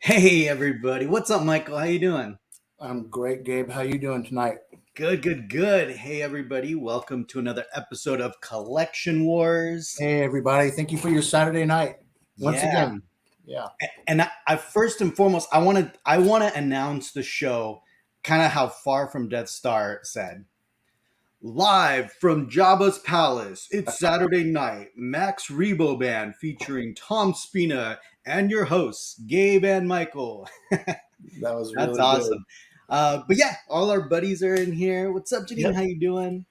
Hey everybody, what's up, Michael? How you doing? I'm great, Gabe. How you doing tonight? Good, good, good. Hey everybody, welcome to another episode of Collection Wars. Hey, everybody. Thank you for your Saturday night once Yeah, again. Yeah. and I first and foremost, I want to announce the show, kind of how Far From Death Star said. Live from Jabba's palace, it's Saturday night. Max Rebo band featuring Tom Spina and your hosts Gabe and Michael. That was That's really good. awesome. But yeah, all our buddies are in here. What's up, Janine? Yep. How you doing?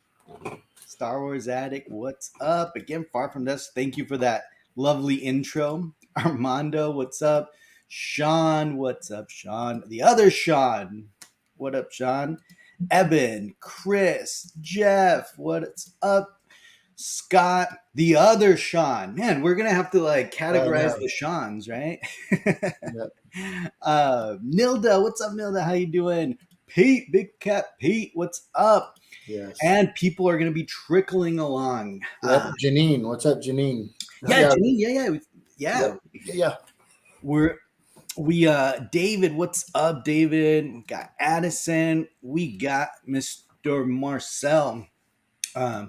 Star Wars Addict, what's up? Again, Far From This. Thank you for that lovely intro. Armando, what's up? Sean, what's up, Sean? The other Sean, what up, Sean? Eben, Chris, Jeff, what's up? Scott, the other Sean. Man, we're gonna have to like I categorize know. the Seans, right? Yep. Nilda, what's up, Nilda? How you doing? Pete, Big Cat Pete, what's up? Yes. And people are gonna be trickling along. Yep. Janine. What's up, Janine? Yeah, Yeah. Janine, yeah. Yep. Yeah. We're we David, what's up, David? We got Addison, we got Mr. Marcel. Um,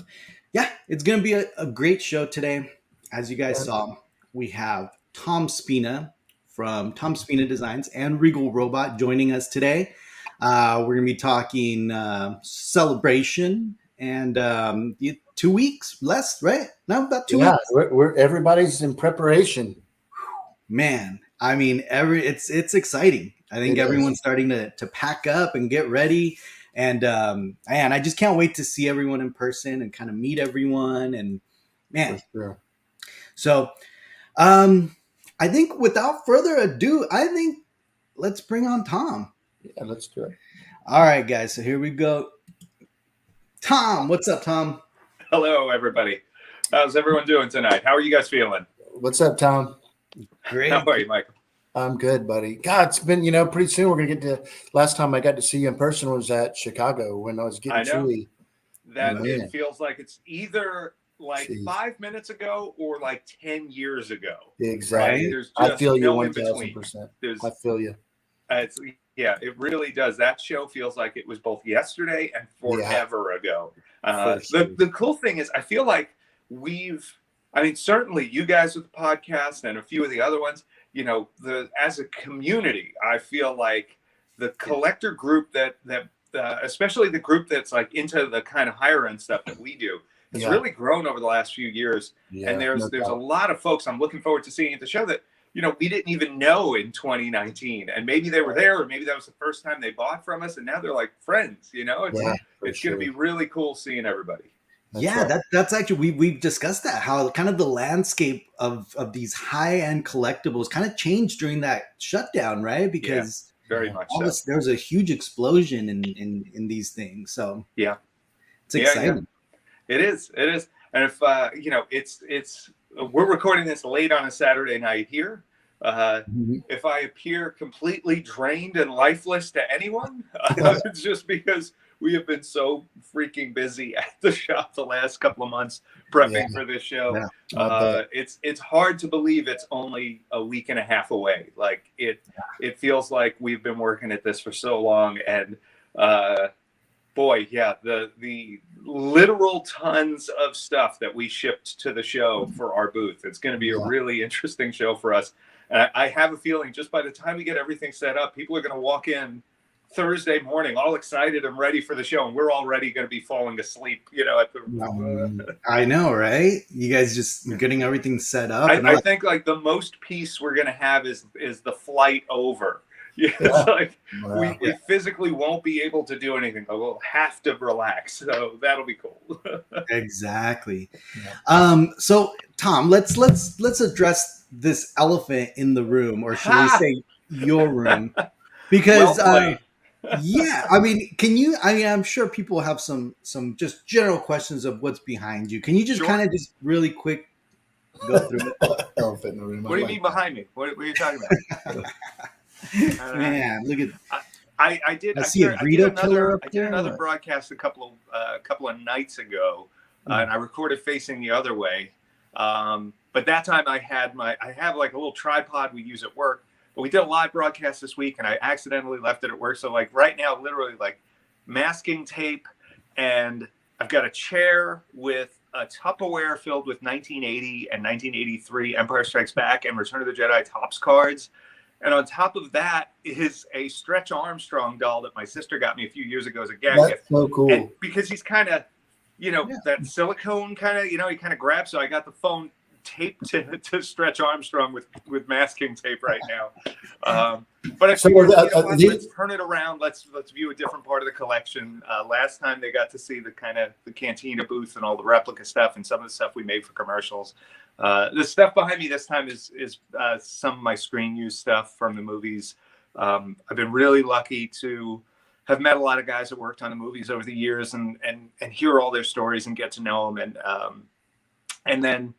yeah, it's gonna be a great show today. As you guys saw, we have Tom Spina from Tom Spina Designs and Regal Robot joining us today. We're gonna be talking celebration and 2 weeks less, right? No, about 2 weeks. Yeah. We're everybody's in preparation. Man, I mean, it's exciting. I think It is. everyone's starting to pack up and get ready. And man, I just can't wait to see everyone in person and kind of meet everyone. And For man, sure. so I think without further ado, I think let's bring on Tom. Yeah. Let's do it. All right, guys. So here we go. Tom, what's up, Tom? Hello, everybody. How's everyone doing tonight? How are you guys feeling? What's up, Tom? Great. How are you, Michael? I'm good, buddy. God, it's been, pretty soon we're going to get to, last time I got to see you in person was at Chicago when I was getting I know. Chewy. That Man. it feels like it's either like Jeez. 5 minutes ago or like 10 years ago. Exactly. Right? There's I just feel you no in between. 1000%. There's, I feel you. yeah, it really does. That show feels like it was both yesterday and forever ago. For sure. The cool thing is, I feel like certainly you guys with the podcast and a few of the other ones, as a community, I feel like the collector group that especially the group that's like into the kind of higher end stuff that we do, has really grown over the last few years. Yeah, and there's doubt. a lot of folks I'm looking forward to seeing at the show that we didn't even know in 2019, and maybe they were there, or maybe that was the first time they bought from us, and now they're like friends. It's going to be really cool seeing everybody. That's actually we've discussed that, how kind of the landscape of these high end collectibles kind of changed during that shutdown, right? Because very much there was a huge explosion in these things. So yeah, it's exciting. Yeah. It is, and if it's we're recording this late on a Saturday night here. If I appear completely drained and lifeless to anyone, it's just because we have been so freaking busy at the shop the last couple of months prepping for this show. It's hard to believe it's only a week and a half away. Like it feels like we've been working at this for so long, and boy, yeah, the literal tons of stuff that we shipped to the show for our booth. It's going to be a really interesting show for us. And I have a feeling just by the time we get everything set up, people are going to walk in Thursday morning all excited and ready for the show, and we're already going to be falling asleep, at the I know, right? You guys just getting everything set up. I think like the most peace we're going to have is the flight over. It's like we physically won't be able to do anything, but we'll have to relax. So that'll be cool. Exactly. So Tom, let's address this elephant in the room, or should we say your room? Because I'm sure people have some just general questions of what's behind you. Can you just kind of just really quick go through it? Elephant in the room. What do you mean behind me? What are you talking about? Man, look at. I did another broadcast a couple of nights ago, and I recorded facing the other way. But that time I have like a little tripod we use at work, we did a live broadcast this week, and I accidentally left it at work. So like right now, literally like masking tape, and I've got a chair with a Tupperware filled with 1980 and 1983 Empire Strikes Back and Return of the Jedi Topps cards. And on top of that is a Stretch Armstrong doll that my sister got me a few years ago as a gag That's gift. so cool. And because he's kind of, that silicone kind of, he kind of grabs. So I got the phone taped to Stretch Armstrong with masking tape right now. But I figured, let's turn it around. Let's view a different part of the collection. Last time they got to see the Cantina booth and all the replica stuff and some of the stuff we made for commercials. The stuff behind me this time is some of my screen use stuff from the movies. I've been really lucky to have met a lot of guys that worked on the movies over the years and hear all their stories and get to know them and then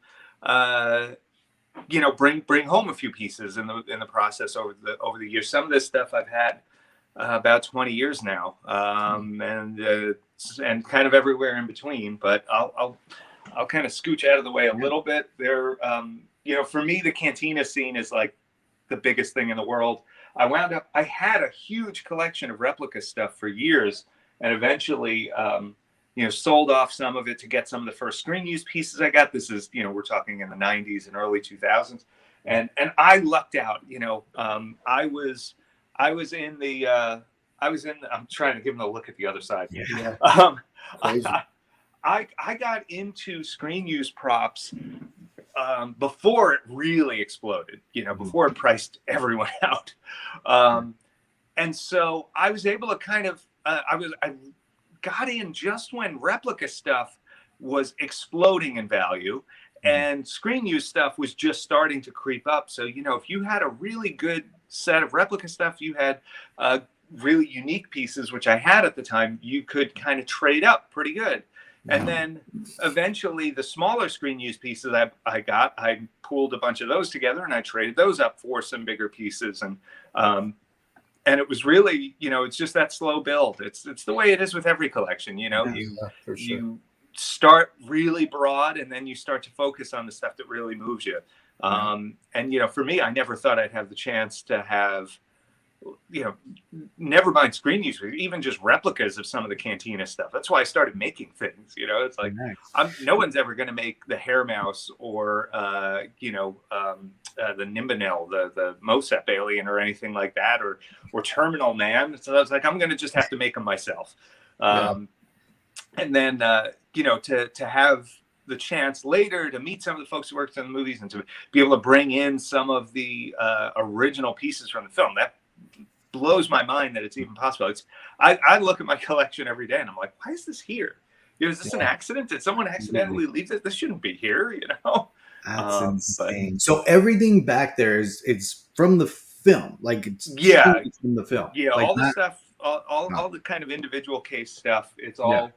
bring home a few pieces in the process over the years. Some of this stuff I've had about 20 years now, and kind of everywhere in between. But I'll kind of scooch out of the way a little bit. There, for me, the Cantina scene is like the biggest thing in the world. I had a huge collection of replica stuff for years, and eventually, sold off some of it to get some of the first screen use pieces I got. This is, we're talking in the 90s and early 2000s. And I lucked out, I was in the, I'm trying to give them a look at the other side. Yeah. I got into screen use props before it really exploded, before it priced everyone out. And so I was able to kind of, I got in just when replica stuff was exploding in value and screen use stuff was just starting to creep up. So, if you had a really good set of replica stuff, you had really unique pieces, which I had at the time, you could kind of trade up pretty good. And then eventually the smaller screen use pieces I pooled a bunch of those together and I traded those up for some bigger pieces. And it was really, it's just that slow build. It's the way it is with every collection, You start really broad and then you start to focus on the stuff that really moves you. And, for me, I never thought I'd have the chance to have, never mind screen use, even just replicas of some of the Cantina stuff. That's why I started making things, it's like, no one's ever going to make the Hair Mouse or, the Nimbinel, the Mosep alien or anything like that, or Terminal Man. So I was like, I'm going to just have to make them myself. And then, to have the chance later to meet some of the folks who worked on the movies and to be able to bring in some of the original pieces from the film, that blows my mind that it's even possible. I look at my collection every day and I'm like, why is this here? Is this an accident? Did someone accidentally leave this? This shouldn't be here, That's insane. So everything back there it's from the film, like it's from the film. Yeah, like all the stuff, all the kind of individual case stuff. It's all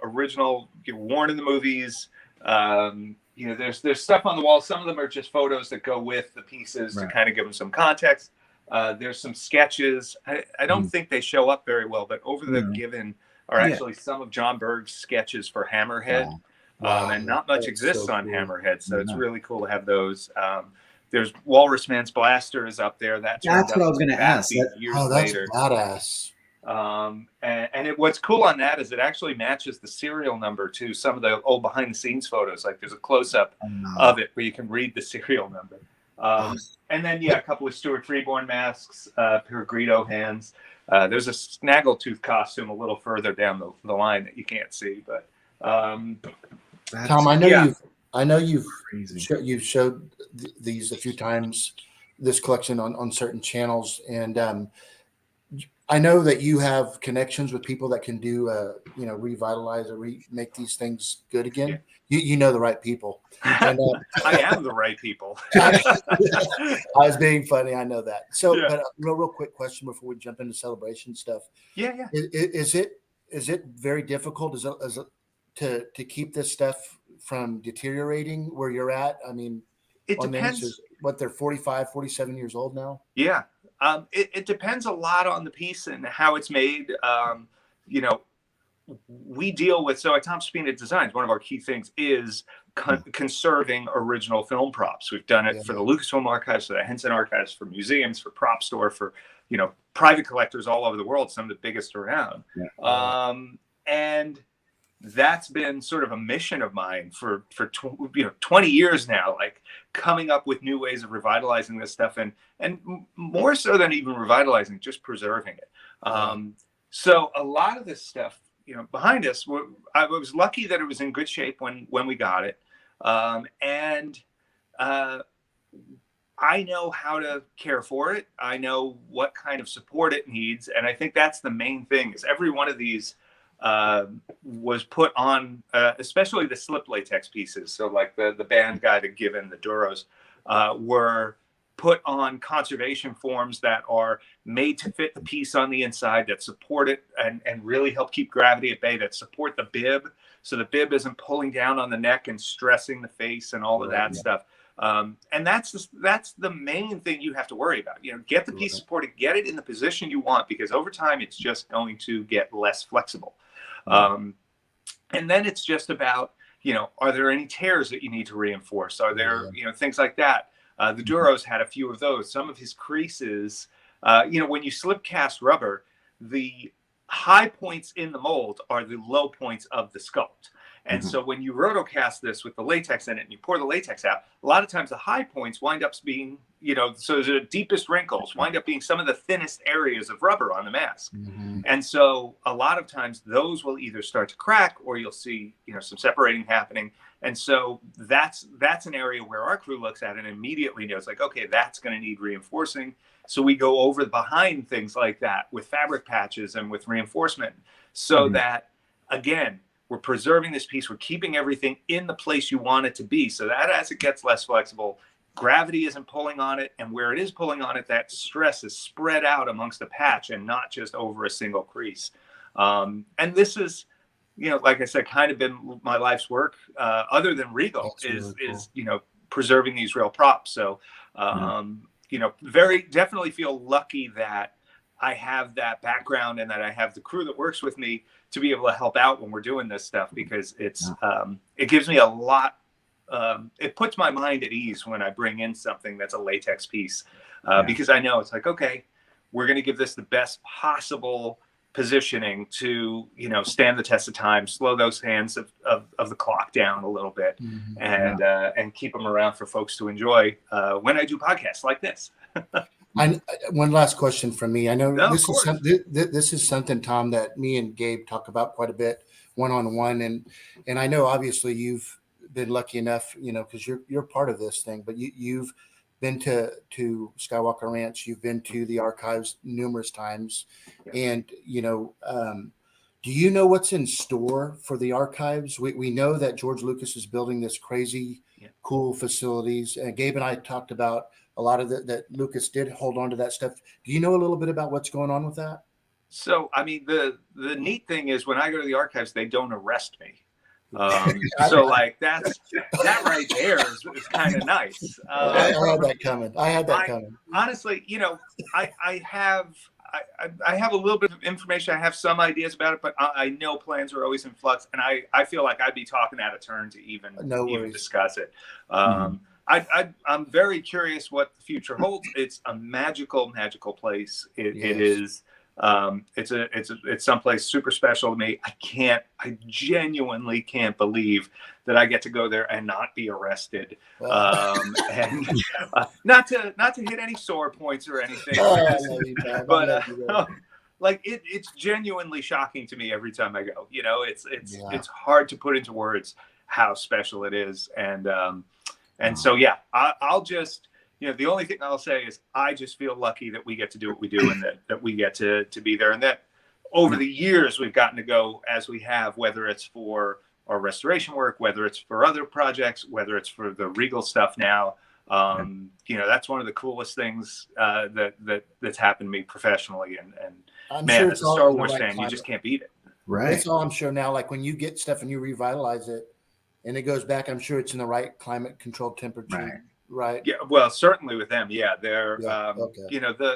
original, worn in the movies. There's stuff on the wall. Some of them are just photos that go with the pieces to kind of give them some context. There's some sketches. I don't think they show up very well, but over the given are actually some of John Berg's sketches for Hammerhead. And not much exists on Hammerhead, so it's really cool to have those. There's Walrus Man's Blaster is up there. That's what I was going to ask. That's badass. What's cool on that is it actually matches the serial number to some of the old behind the scenes photos. Like there's a close up of it where you can read the serial number. And then a couple of Stuart Freeborn masks, Pergrito hands. There's a Snaggletooth costume a little further down the line that you can't see, but. Tom, I know you've showed these a few times, this collection on certain channels, and I know that you have connections with people that can do revitalize or make these things good again. You know the right people. And, I am the right people. I was being funny. I know that. So, but real quick question before we jump into celebration stuff. Yeah. Is it very difficult? Is it to keep this stuff from deteriorating where you're at? I mean, it depends. They're 45, 47 years old now? Yeah. It depends a lot on the piece and how it's made. We deal with, so at Tom Spina Designs, one of our key things is conserving original film props. We've done it for the Lucasfilm Archives, for the Henson Archives, for museums, for Prop Store, for private collectors all over the world, some of the biggest around. And that's been sort of a mission of mine for 20 years now, like coming up with new ways of revitalizing this stuff, and more so than even revitalizing, just preserving it. So a lot of this stuff, behind us, I was lucky that it was in good shape when we got it. And I know how to care for it. I know what kind of support it needs. And I think that's the main thing, is every one of these was put on, especially the slip latex pieces. So like the band guide, the Given, the Duros, were put on conservation forms that are made to fit the piece on the inside, that support it and really help keep gravity at bay, that support the bib, so the bib isn't pulling down on the neck and stressing the face and all of that stuff. And that's the main thing you have to worry about. Get the piece supported, get it in the position you want, because over time it's just going to get less flexible. And then it's just about, are there any tears that you need to reinforce? Are there, things like that? The Duros had a few of those. Some of his creases, when you slip cast rubber, the high points in the mold are the low points of the sculpt. And so when you rotocast this with the latex in it and you pour the latex out, a lot of times the high points wind up being, so the deepest wrinkles wind up being some of the thinnest areas of rubber on the mask. And so a lot of times those will either start to crack, or you'll see, some separating happening. And so that's an area where our crew looks at it and immediately knows, like, okay, that's going to need reinforcing. So we go over behind things like that with fabric patches and with reinforcement, so that, again, we're preserving this piece. We're keeping everything in the place you want it to be, so that as it gets less flexible, gravity isn't pulling on it. And where it is pulling on it, that stress is spread out amongst the patch and not just over a single crease. And this is, like I said, kind of been my life's work, other than Regal, is preserving these real props. So, very definitely feel lucky that I have that background and that I have the crew that works with me to be able to help out when we're doing this stuff, because it's it gives me a lot. It puts my mind at ease when I bring in something that's a latex piece, because I know it's like, okay, we're going to give this the best possible positioning to, stand the test of time, slow those hands of the clock down a little bit, and keep them around for folks to enjoy when I do podcasts like this. One last question from me. I know this is something, Tom, that me and Gabe talk about quite a bit one-on-one, and I know obviously you've been lucky enough, because you're part of this thing, but you've been to Skywalker Ranch, you've been to the archives numerous times, and do you know what's in store for the archives? We know that George Lucas is building this crazy cool facilities, and Gabe and I talked about a lot of that Lucas did hold on to that stuff. Do you know a little bit about what's going on with that? So, I mean, the neat thing is, when I go to the archives, they don't arrest me. So like that right there is kind of nice. I had that coming. Honestly, I have a little bit of information. I have some ideas about it, but I know plans are always in flux, and I feel like I'd be talking out of turn to even discuss it. I'm very curious what the future holds. It's a magical place. It is. It's someplace super special to me. I genuinely can't believe that I get to go there and not be arrested. And not to hit any sore points or anything, but like it's genuinely shocking to me every time I go. It's hard to put into words how special it is. And so, I'll just, the only thing I'll say is I just feel lucky that we get to do what we do, and that we get to be there, and that over the years we've gotten to go as we have, whether it's for our restoration work, whether it's for other projects, whether it's for the Regal stuff now. That's one of the coolest things that's happened to me professionally. And man, as a Star Wars fan, you just can't beat it. Right. That's all I'm sure now. Like when you get stuff and you revitalize it and it goes back, I'm sure it's in the right climate controlled temperature. Right. Yeah. Well, certainly with them. Yeah. They're,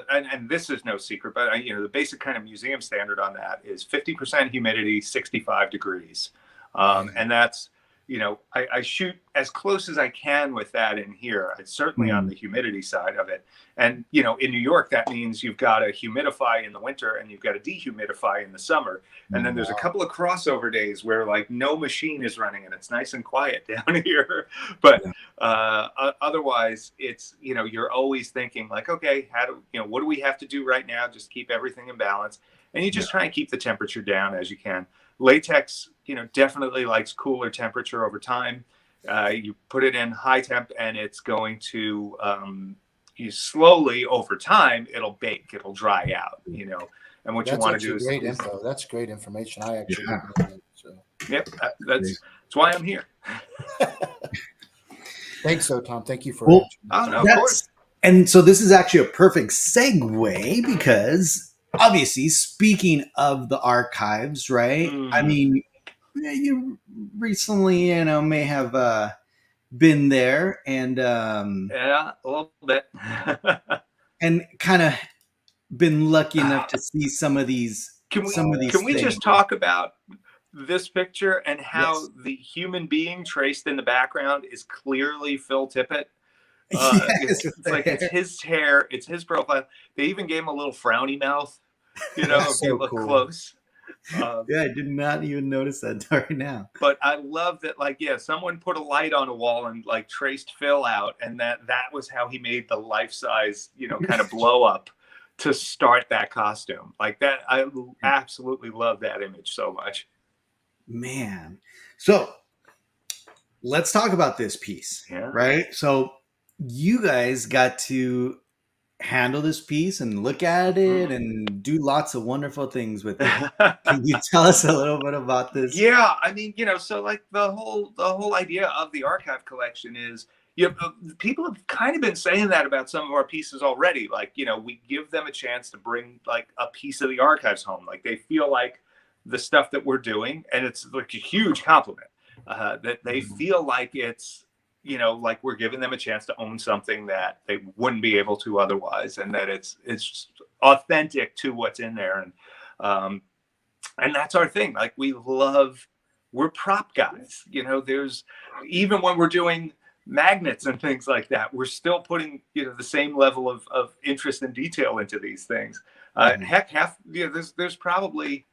and this is no secret, but the basic kind of museum standard on that is 50% humidity, 65 degrees. And that's, I shoot as close as I can with that in here. It's certainly on the humidity side of it. And, in New York, that means you've got to humidify in the winter and you've got to dehumidify in the summer. And then there's a couple of crossover days where like no machine is running and it's nice and quiet down here. But otherwise, it's, you're always thinking like, okay, what do we have to do right now? Just keep everything in balance. And you just try and keep the temperature down as you can. Latex, definitely likes cooler temperature over time. You put it in high temp and it's going to, you slowly over time, it'll bake, it'll dry out, and what you want to do is great info. That's great information. I actually Yep. That's why I'm here. Thanks, Tom. Thank you for of course. And so this is actually a perfect segue because obviously, speaking of the archives, right? I mean, you recently, may have been there and a little bit, and kind of been lucky enough to see some of these. Can we just talk about this picture and how the human being traced in the background is clearly Phil Tippett? It's like it's his hair, it's his profile. They even gave him a little frowny mouth, if you look close. I did not even notice that right now. But I love that, someone put a light on a wall and traced Phil out, and that was how he made the life size, kind of blow up to start that costume. Like that, I absolutely love that image so much. Man, so let's talk about this piece, right? So you guys got to handle this piece and look at it and do lots of wonderful things with it. Can you tell us a little bit about this? Yeah, I mean, so like the whole idea of the archive collection is, people have kind of been saying that about some of our pieces already. Like, we give them a chance to bring like a piece of the archives home. Like they feel like the stuff that we're doing, and it's like a huge compliment that they feel like it's, like we're giving them a chance to own something that they wouldn't be able to otherwise, and that it's authentic to what's in there. And that's our thing. Like we're prop guys. There's, even when we're doing magnets and things like that, we're still putting, the same level of interest and detail into these things. Heck, there's probably,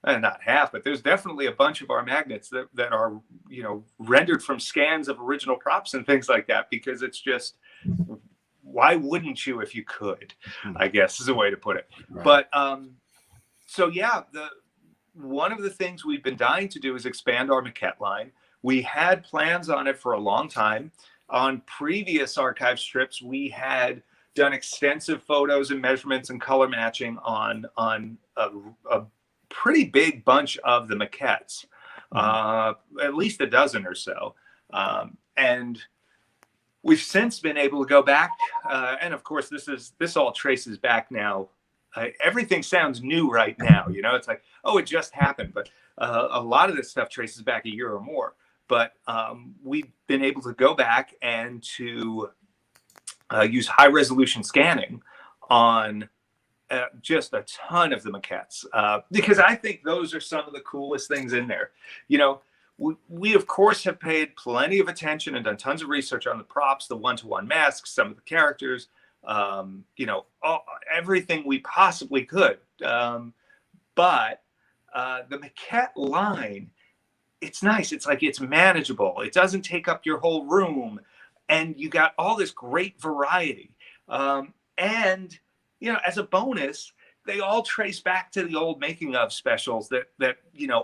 not half, but there's definitely a bunch of our magnets that are, rendered from scans of original props and things like that, because it's just, why wouldn't you if you could, I guess is a way to put it. Right. But so one of the things we've been dying to do is expand our Maquette line. We had plans on it for a long time. On previous archive strips, we had done extensive photos and measurements and color matching on a pretty big bunch of the maquettes, at least a dozen or so. And we've since been able to go back. And of course, this all traces back now. Everything sounds new right now. It's like, oh, it just happened. But a lot of this stuff traces back a year or more. But we've been able to go back and to use high resolution scanning on just a ton of the maquettes, because I think those are some of the coolest things in there. We of course have paid plenty of attention and done tons of research on the props, the one-to-one masks, some of the characters, everything we possibly could. But the Maquette line, it's nice. It's like, it's manageable. It doesn't take up your whole room, and you got all this great variety. And as a bonus, they all trace back to the old making of specials that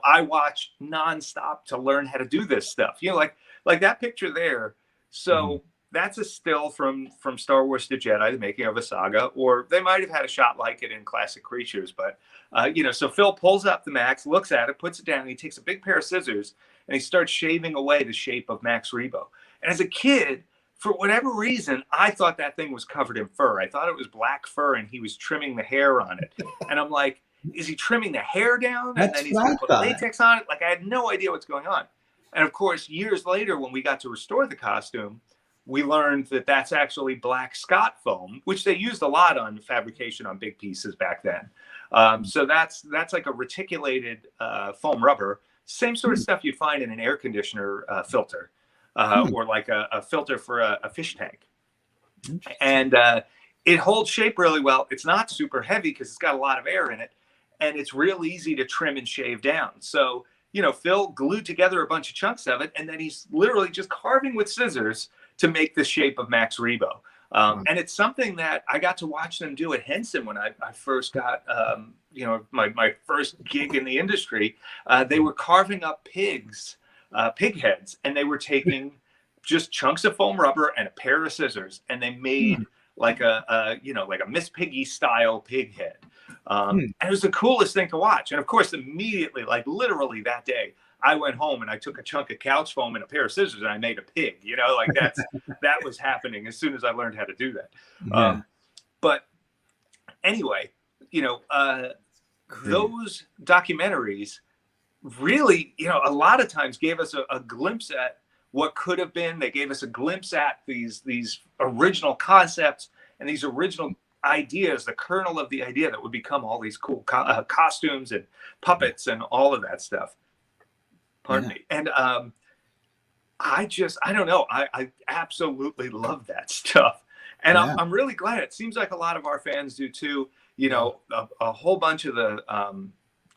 I watched nonstop to learn how to do this stuff. Like that picture there. So that's a still from Star Wars to Jedi, the making of a saga, or they might have had a shot like it in Classic Creatures. But so Phil pulls up the Max, looks at it, puts it down, and he takes a big pair of scissors and he starts shaving away the shape of Max Rebo. And as a kid, for whatever reason, I thought that thing was covered in fur. I thought it was black fur and he was trimming the hair on it. And I'm like, is he trimming the hair down? And then he's going to put latex on it? Like, I had no idea what's going on. And of course, years later, when we got to restore the costume, we learned that that's actually black Scott foam, which they used a lot on fabrication on big pieces back then. So that's like a reticulated foam rubber same sort of stuff you'd find in an air conditioner filter, or like a filter for a fish tank. And it holds shape really well. It's not super heavy because it's got a lot of air in it, and it's real easy to trim and shave down. So, you know, Phil glued together a bunch of chunks of it, and then he's literally just carving with scissors to make the shape of Max Rebo. And it's something that I got to watch them do at Henson when I first got, you know, my first gig in the industry. They were carving up pig heads, and they were taking just chunks of foam rubber and a pair of scissors, and they made like a you know, like a Miss Piggy style pig head. And it was the coolest thing to watch. And of course, immediately, like literally that day, I went home and I took a chunk of couch foam and a pair of scissors and I made a pig, you know, like that was happening as soon as I learned how to do that. But anyway, you know, those documentaries really, you know, a lot of times gave us a glimpse at what could have been. They gave us a glimpse at these original concepts and these original ideas, the kernel of the idea that would become all these cool costumes and puppets and all of that stuff. Pardon me. And I don't know. I absolutely love that stuff. And I'm really glad. It seems like a lot of our fans do too. You know, a whole bunch of the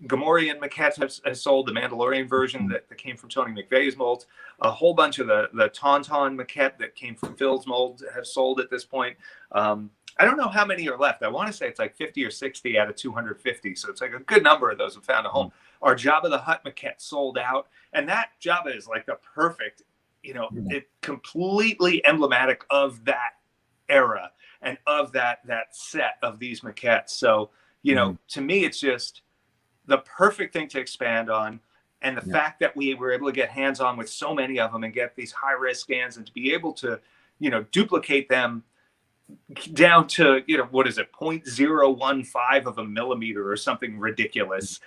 Gamorrean Maquette has sold, the Mandalorian version that came from Tony McVeigh's mold. A whole bunch of the Tauntaun Maquette that came from Phil's mold have sold at this point. I don't know how many are left. I want to say it's like 50 or 60 out of 250. So it's like a good number of those have found a home. Our Jabba the Hutt Maquette sold out. And that Jabba is like the perfect, you know, it completely emblematic of that era and of that set of these maquettes. So, you know, to me, it's just the perfect thing to expand on. And the fact that we were able to get hands on with so many of them and get these high res scans and to be able to, you know, duplicate them down to, you know, what is it, 0.015 of a millimeter or something ridiculous.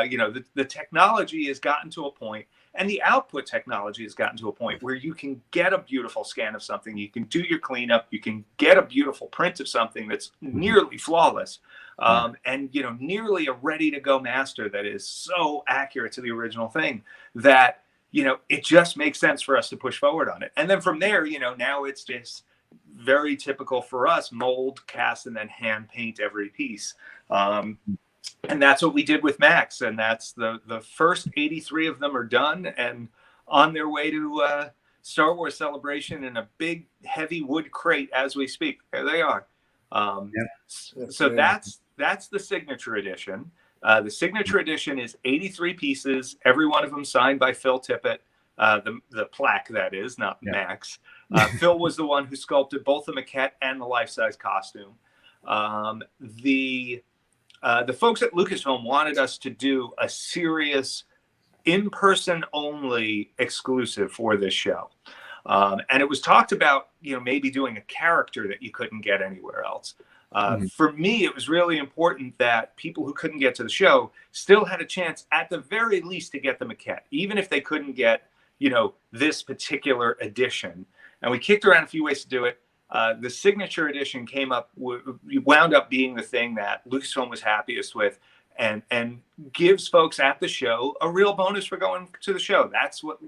You know, the technology has gotten to a point, and the output technology has gotten to a point where you can get a beautiful scan of something, you can do your cleanup, you can get a beautiful print of something that's nearly flawless, and, you know, nearly a ready to go master that is so accurate to the original thing that, you know, it just makes sense for us to push forward on it. And then from there, you know, now it's just very typical for us: mold, cast, and then hand paint every piece. And that's what we did with Max. And that's the first 83 of them are done and on their way to Star Wars Celebration in a big, heavy wood crate as we speak. There they are. So that's the signature edition. The signature edition is 83 pieces, every one of them signed by Phil Tippett. The plaque, that is, not Max. Phil was the one who sculpted both the maquette and the life-size costume. The folks at Lucasfilm wanted us to do a serious, in-person only exclusive for this show. And it was talked about, you know, maybe doing a character that you couldn't get anywhere else. For me, it was really important that people who couldn't get to the show still had a chance, at the very least, to get the maquette, even if they couldn't get, you know, this particular edition. And we kicked around a few ways to do it. The signature edition wound up being the thing that Lucasfilm was happiest with, and gives folks at the show a real bonus for going to the show. That's what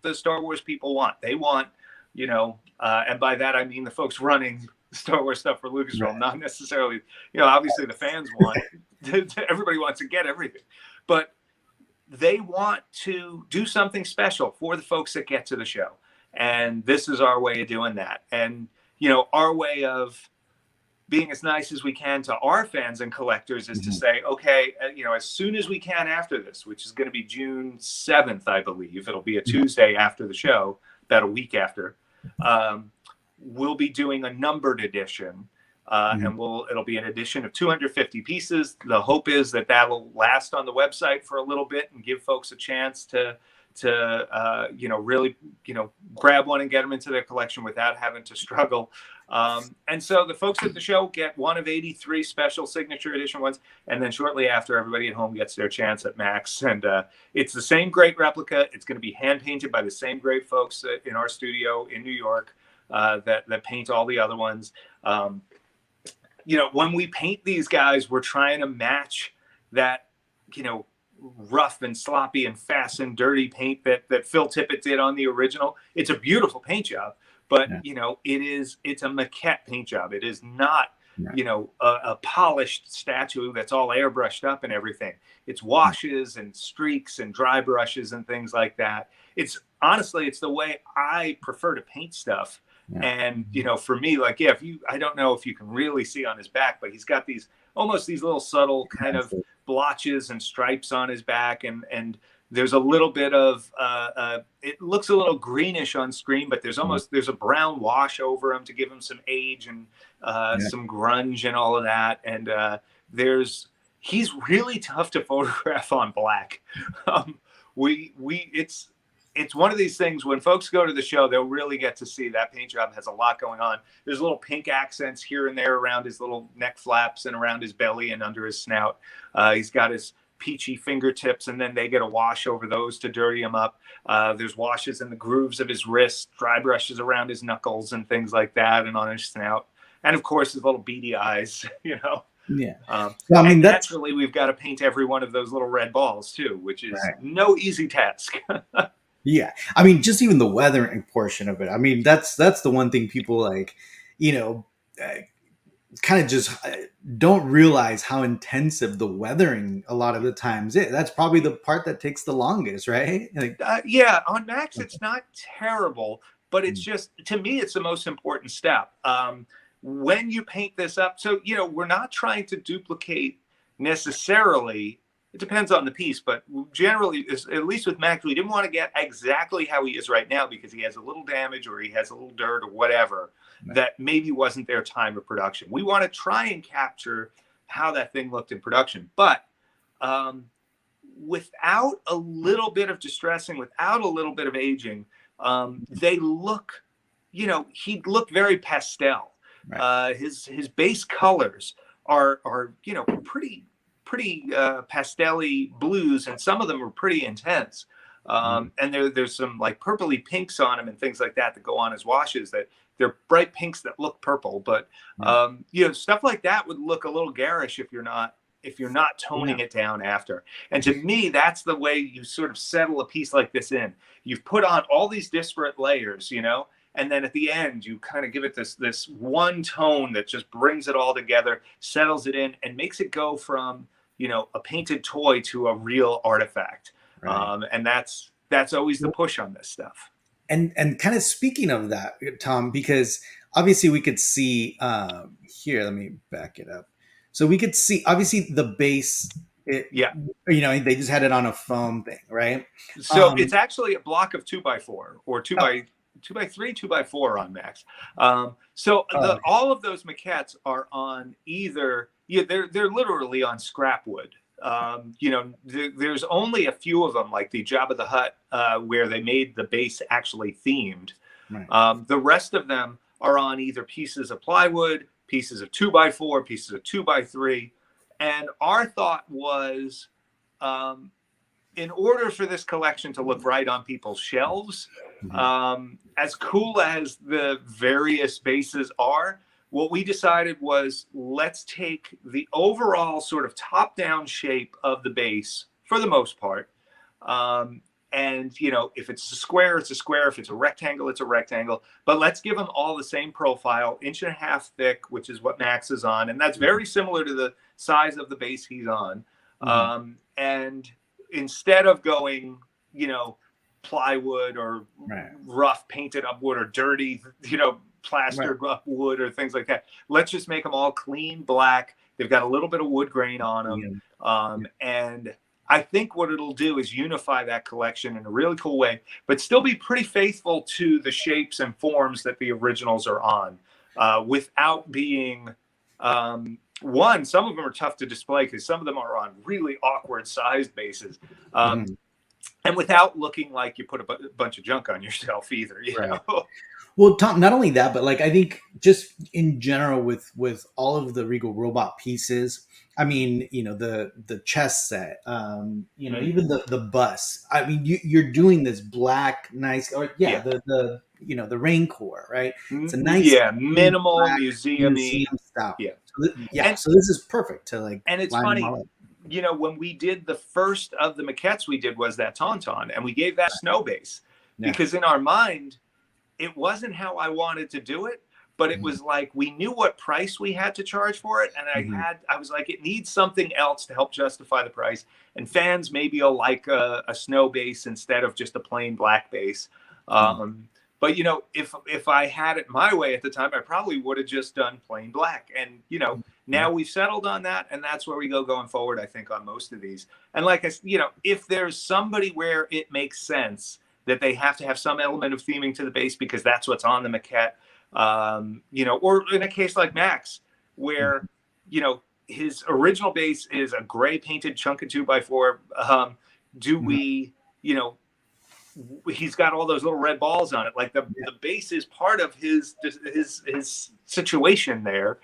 the Star Wars people want. They want, you know, and by that I mean the folks running Star Wars stuff for Lucasfilm, not necessarily, you know, obviously the fans want, everybody wants to get everything, but they want to do something special for the folks that get to the show. And this is our way of doing that. And, you know, our way of being as nice as we can to our fans and collectors is to say, okay, you know, as soon as we can after this, which is going to be June 7th, I believe, it'll be a Tuesday after the show, about a week after, we'll be doing a numbered edition. And it'll be an edition of 250 pieces. The hope is that that'll last on the website for a little bit and give folks a chance to you know, really, you know, grab one and get them into their collection without having to struggle. And so the folks at the show get one of 83 special signature edition ones. And then shortly after, everybody at home gets their chance at Max. And it's the same great replica. It's going to be hand painted by the same great folks in our studio in New York that paint all the other ones. You know, when we paint these guys, we're trying to match that, you know, rough and sloppy and fast and dirty paint that Phil Tippett did on the original. It's a beautiful paint job, but it's a maquette paint job. It is not a polished statue that's all airbrushed up and everything. It's washes and streaks and dry brushes and things like that. It's honestly, it's the way I prefer to paint stuff. And for me, like, I don't know if you can really see on his back, but he's got these little subtle kind of blotches and stripes on his back, and there's a little bit of it looks a little greenish on screen, but there's a brown wash over him to give him some age and some grunge and all of that. And he's really tough to photograph on black. It's one of these things, when folks go to the show, they'll really get to see that paint job has a lot going on. There's little pink accents here and there around his little neck flaps and around his belly and under his snout. He's got his peachy fingertips, and then they get a wash over those to dirty him up. There's washes in the grooves of his wrists, dry brushes around his knuckles and things like that, and on his snout. And of course, his little beady eyes, Yeah. I mean, naturally, we've got to paint every one of those little red balls too, which is no easy task. Yeah. I mean, just even the weathering portion of it. I mean, that's the one thing people kind of just don't realize how intensive the weathering a lot of the times is. That's probably the part that takes the longest, right? On Max, it's not terrible, but it's just, to me, it's the most important step. When you paint this up, so, we're not trying to duplicate necessarily. It depends on the piece, but generally, at least with Max, we didn't want to get exactly how he is right now, because he has a little damage or he has a little dirt or whatever that maybe wasn't their time of production. We want to try and capture how that thing looked in production, but without a little bit of distressing, without a little bit of aging, they look, he'd look very pastel. His base colors are pretty pastel-y blues, and some of them are pretty intense. And there's some like purpley pinks on them and things like that go on as washes, that they're bright pinks that look purple. But stuff like that would look a little garish if you're not toning it down after. And to me, that's the way you sort of settle a piece like this in. You've put on all these disparate layers, and then at the end, you kind of give it this one tone that just brings it all together, settles it in, and makes it go from a painted toy to a real artifact. And that's always the push on this stuff. And kind of speaking of that, Tom, because obviously we could see here, let me back it up. So we could see obviously the base. They just had it on a foam thing, right? So it's actually a block of 2x4 or 2x3, 2x4 on Max. All of those maquettes are on either. They're literally on scrap wood. There's only a few of them, like the Jabba the Hutt, where they made the base actually themed. Right. The rest of them are on either pieces of plywood, pieces of 2x4, pieces of 2x3. And our thought was, in order for this collection to look right on people's shelves, as cool as the various bases are, what we decided was, let's take the overall sort of top-down shape of the base for the most part. And, if it's a square, it's a square. If it's a rectangle, it's a rectangle. But let's give them all the same profile, 1.5 inches thick, which is what Max is on. And that's very similar to the size of the base he's on. And instead of going, plywood or rough painted up wood or dirty, plastered up wood or things like that, let's just make them all clean black. They've got a little bit of wood grain on them. And I think what it'll do is unify that collection in a really cool way, but still be pretty faithful to the shapes and forms that the originals are on, without being, some of them are tough to display because some of them are on really awkward sized bases. And without looking like you put a bunch of junk on yourself either, you know? Well, Tom, not only that, but like I think just in general with all of the Regal robot pieces, I mean, the chess set, even the bus. I mean, you're doing this black, nice, or the rain core, right? It's a nice, minimal museum style. Yeah, So this is perfect to like. And it's funny. you know, when we did the first of the maquettes we did was that Tauntaun, and we gave that snow base because in our mind, it wasn't how I wanted to do it, but it was like we knew what price we had to charge for it, and I was like, it needs something else to help justify the price, and fans maybe will like a snow base instead of just a plain black base. But you know, if I had it my way at the time, I probably would have just done plain black. And you know, now we've settled on that, and that's where we go going forward, I think, on most of these. And like I, you know, if there's somebody where it makes sense that they have to have some element of theming to the base because that's what's on the maquette, you know, or in a case like Max, where you know his original base is a gray painted chunk of 2x4. Do we, you know? He's got all those little red balls on it. Like the base is part of his situation there.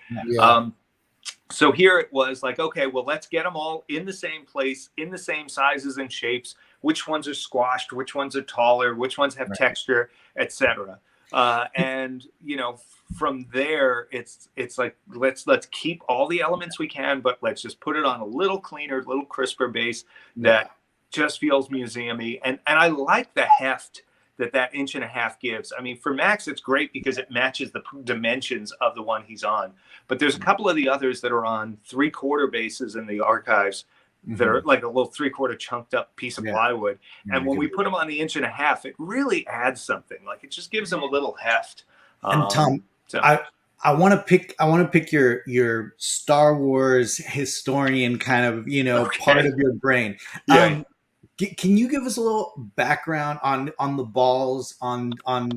So here it was like, okay, well, let's get them all in the same place, in the same sizes and shapes. Which ones are squashed? Which ones are taller? Which ones have texture, etc. And you know, from there, it's like let's keep all the elements we can, but let's just put it on a little cleaner, little crisper base that just feels museum-y. And I like the heft that 1.5 inches gives. I mean, for Max, it's great because it matches the dimensions of the one he's on. But there's a couple of the others that are on 3/4 bases in the archives that are like a little 3/4 chunked up piece of plywood. And when we put them on the 1.5 inches, it really adds something. Like it just gives them a little heft. And Tom, I want to pick your Star Wars historian kind of, you know, part of your brain. Can you give us a little background on the balls, on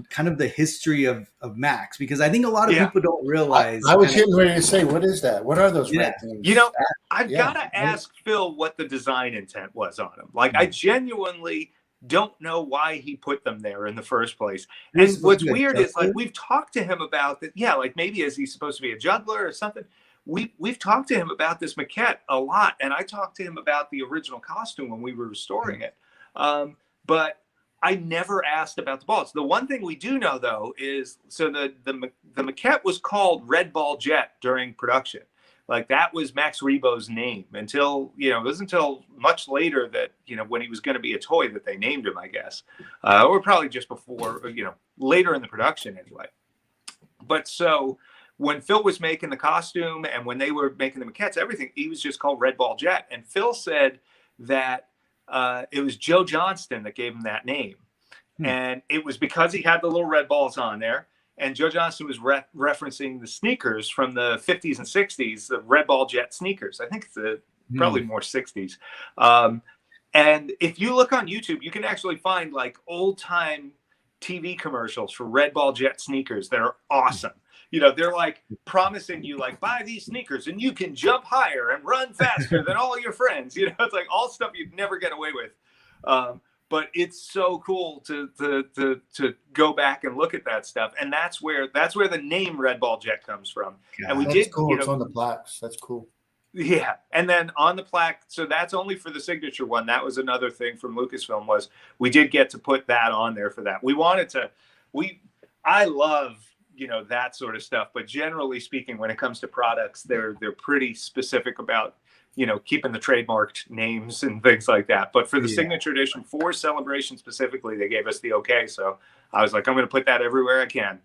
kind of the history of Max? Because I think a lot of people don't realize. I was getting ready to say, what is that? What are those red things? You know, I've got to ask Phil what the design intent was on them. Like, I genuinely don't know why he put them there in the first place. And what's weird is, like, we've talked to him about that. Yeah, like maybe is he supposed to be a juggler or something? We've talked to him about this maquette a lot, and I talked to him about the original costume when we were restoring it. But I never asked about the balls. The one thing we do know, though, is so the maquette was called Red Ball Jet during production. Like that was Max Rebo's name until, you know, it was until much later that, you know, when he was going to be a toy that they named him, I guess, or probably just before, you know, later in the production anyway. But so when Phil was making the costume and when they were making the maquettes, everything, he was just called Red Ball Jet. And Phil said that it was Joe Johnston that gave him that name. And it was because he had the little red balls on there. And Joe Johnston was referencing the sneakers from the 50s and 60s, the Red Ball Jet sneakers. I think it's probably more 60s. And if you look on YouTube, you can actually find like old time TV commercials for Red Ball Jet sneakers that are awesome. You know, they're like promising you like, buy these sneakers and you can jump higher and run faster than all your friends. You know, it's like all stuff you'd never get away with. But it's so cool to go back and look at that stuff. And that's where the name Red Ball Jet comes from. Yeah, and we did cool. It's on the plaques. That's cool. Yeah. And then on the plaque, so that's only for the signature one. That was another thing from Lucasfilm was we did get to put that on there for that. We wanted to, I love, you know, that sort of stuff. But generally speaking, when it comes to products, they're pretty specific about, you know, keeping the trademarked names and things like that. But for the signature edition for Celebration specifically, they gave us the okay. So I was like, I'm going to put that everywhere I can.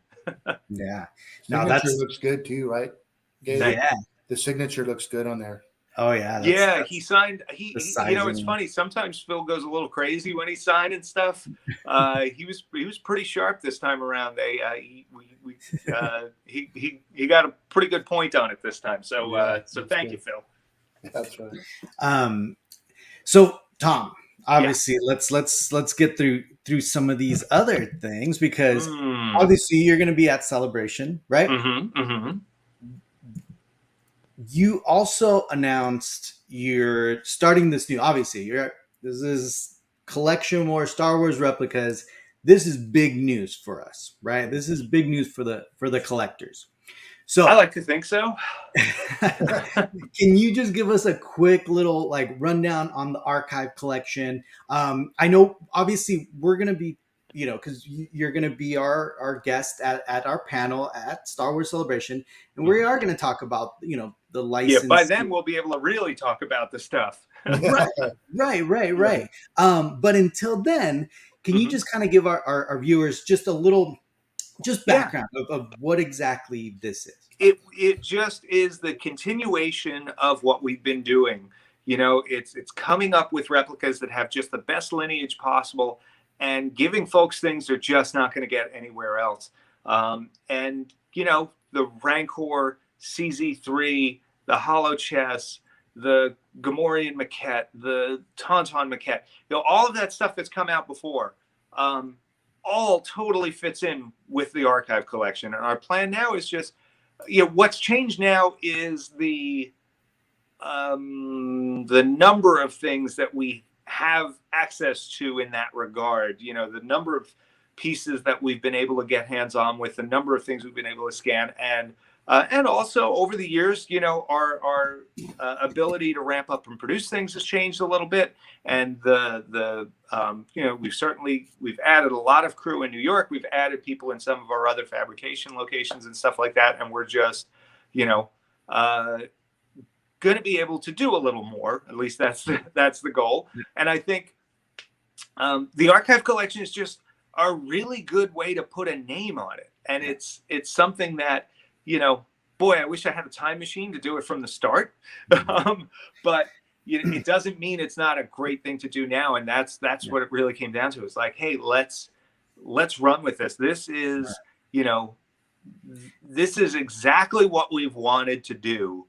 Yeah. Now that looks good too, right? Yeah. The signature looks good on there. Oh yeah. That's he signed. He you know, it's funny. Sometimes Phil goes a little crazy when he's signing stuff. He was pretty sharp this time around. He got a pretty good point on it this time. So so thank you, Phil. That's right. So Tom, obviously let's get through some of these other things because obviously you're going to be at Celebration, right? You also announced you're starting this new. Obviously, this is collection more Star Wars replicas. This is big news for us, right? This is big news for the collectors. So I like to think so. Can you just give us a quick little like rundown on the archive collection? I know obviously we're going to be you know, because you're going to be our guest at our panel at Star Wars Celebration, and we are going to talk about, you know, the Yeah, by license. then we'll be able to really talk about the stuff. Right. But until then, can you Mhm. just kind of give our viewers just a little just Yeah. background of what exactly this is? It just is the continuation of what we've been doing. You know, it's coming up with replicas that have just the best lineage possible and giving folks things they're just not going to get anywhere else. And you know, the Rancor CZ3, the Hollow Chess, the Gamorrean Maquette, the Tauntaun Maquette, you know, all of that stuff that's come out before. All totally fits in with the archive collection. And our plan now is just, you know, what's changed now is the number of things that we have access to in that regard. You know, the number of pieces that we've been able to get hands on with, the number of things we've been able to scan, and also over the years, you know, our ability to ramp up and produce things has changed a little bit. And you know, we've added a lot of crew in New York. We've added people in some of our other fabrication locations and stuff like that. And we're just, you know, going to be able to do a little more. At least that's the goal. And I think the archive collection is just a really good way to put a name on it. And it's something that, you know, boy, I wish I had a time machine to do it from the start. But you know, it doesn't mean it's not a great thing to do now. And that's what it really came down to. It's like, hey, let's run with this. This is, you know, this is exactly what we've wanted to do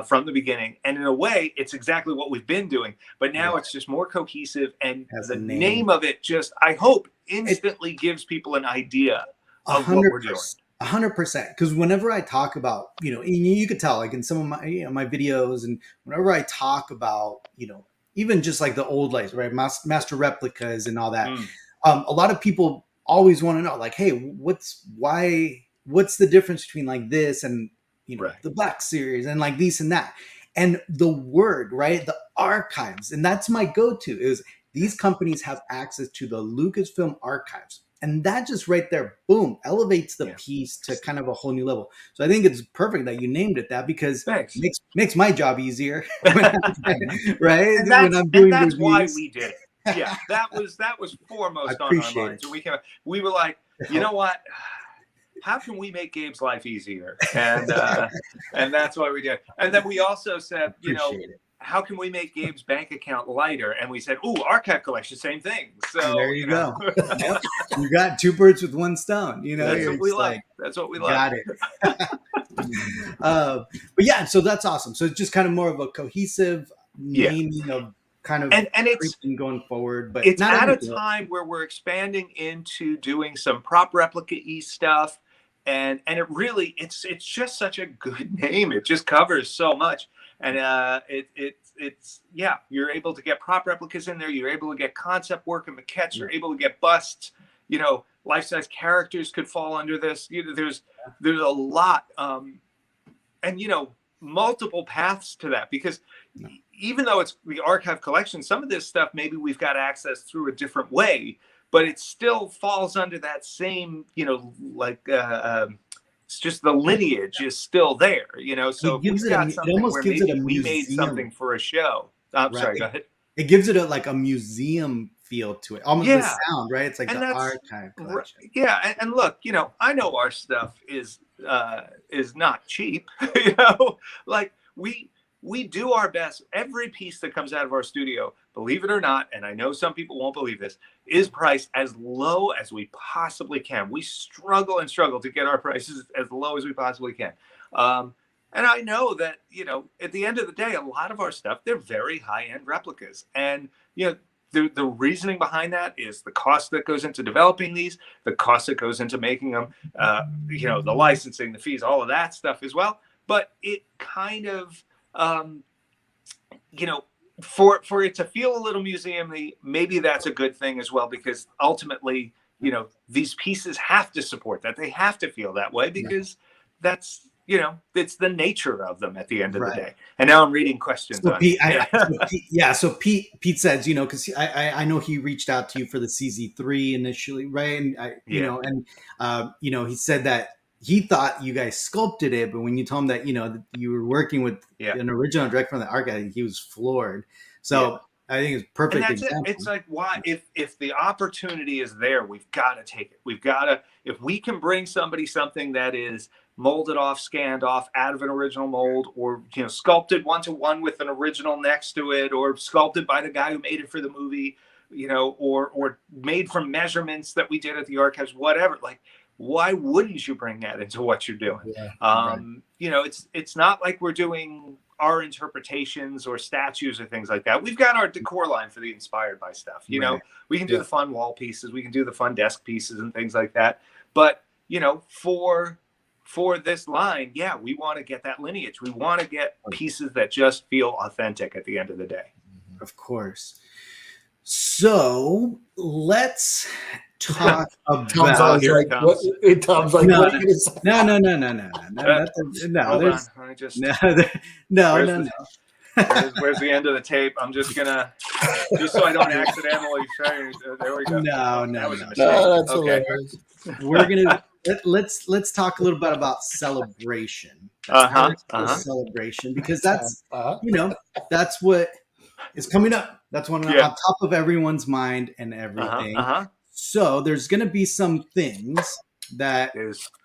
from the beginning. And in a way, it's exactly what we've been doing. But now it's just more cohesive. And the name of it just, I hope, instantly gives people an idea of what we're doing. 100%. Because whenever I talk about, you know, and you could tell, like in some of my, you know, my videos, and whenever I talk about, you know, even just like the old lights, right, master replicas and all that, a lot of people always want to know, like, hey, what's the difference between like this and, you know, the Black Series and like these and that, and the word, right, the archives, and that's my go-to is these companies have access to the Lucasfilm archives. And that just right there, boom, elevates the piece to kind of a whole new level. So I think it's perfect that you named it that, because it makes my job easier, right? And that's why we did it. Yeah, that was foremost on our minds. And we were like, you know what? How can we make Gabe's life easier? And that's why we did. And then we also said, you know, how can we make Gabe's bank account lighter? And we said, ooh, archive collection, same thing. So there you go. You got two birds with one stone. You know, that's what we like. That's what we like. Got it. But yeah, so that's awesome. So it's just kind of more of a cohesive naming of kind of and it's going forward. But it's not at a time where we're expanding into doing some prop replica-y stuff. And it really, it's just such a good name. It just covers so much. And it's you're able to get prop replicas in there. You're able to get concept work and maquettes. You're able to get busts. You know, life-size characters could fall under this. You know, there's a lot, and you know, multiple paths to that, because even though it's the archive collection, some of this stuff maybe we've got access through a different way, but it still falls under that same, you know, like. It's just the lineage is still there, you know. So if we've got something where maybe we made something for a show. I'm sorry, go ahead. It gives it a museum feel to it, almost the sound, right? It's like the archive collection. Yeah, and look, you know, I know our stuff is not cheap. You know, like we do our best. Every piece that comes out of our studio, believe it or not, and I know some people won't believe this, is priced as low as we possibly can. We struggle to get our prices as low as we possibly can. And I know that, you know, at the end of the day, a lot of our stuff, they're very high-end replicas. And, you know, the reasoning behind that is the cost that goes into developing these, the cost that goes into making them, you know, the licensing, the fees, all of that stuff as well. But it kind of, you know, for it to feel a little museum-y, maybe that's a good thing as well, because ultimately, you know, these pieces have to support that. They have to feel that way, because that's it's the nature of them at the end of the Right. day. And now I'm reading questions So on. Pete, so Pete says, because I know he reached out to you for the CZ3 initially, right? And he said that he thought you guys sculpted it, but when you told him that that you were working with an original direct from the archive, he was floored. So I think it's perfect. And that's example. It's like, why, if the opportunity is there, we've got to take it. We've got to, if we can bring somebody something that is molded off, scanned off out of an original mold, or sculpted 1-to-1 with an original next to it, or sculpted by the guy who made it for the movie, or made from measurements that we did at the archives, whatever. Like, why wouldn't you bring that into what you're doing? It's not like we're doing our interpretations or statues or things like that. We've got our decor line for the inspired by stuff. We can do the fun wall pieces, we can do the fun desk pieces and things like that. But for this line, we want to get that lineage. We want to get pieces that just feel authentic at the end of the day. Of course. So let's talk about. Tom's like, what are you going to say? No. Where's the end of the tape? I'm just gonna, just so I don't accidentally say. There we go. No. That was a mistake. That's okay. We're gonna let's talk a little bit about celebration. Celebration, because that's that's what is coming up. That's one on top of everyone's mind and everything. So there's going to be some things that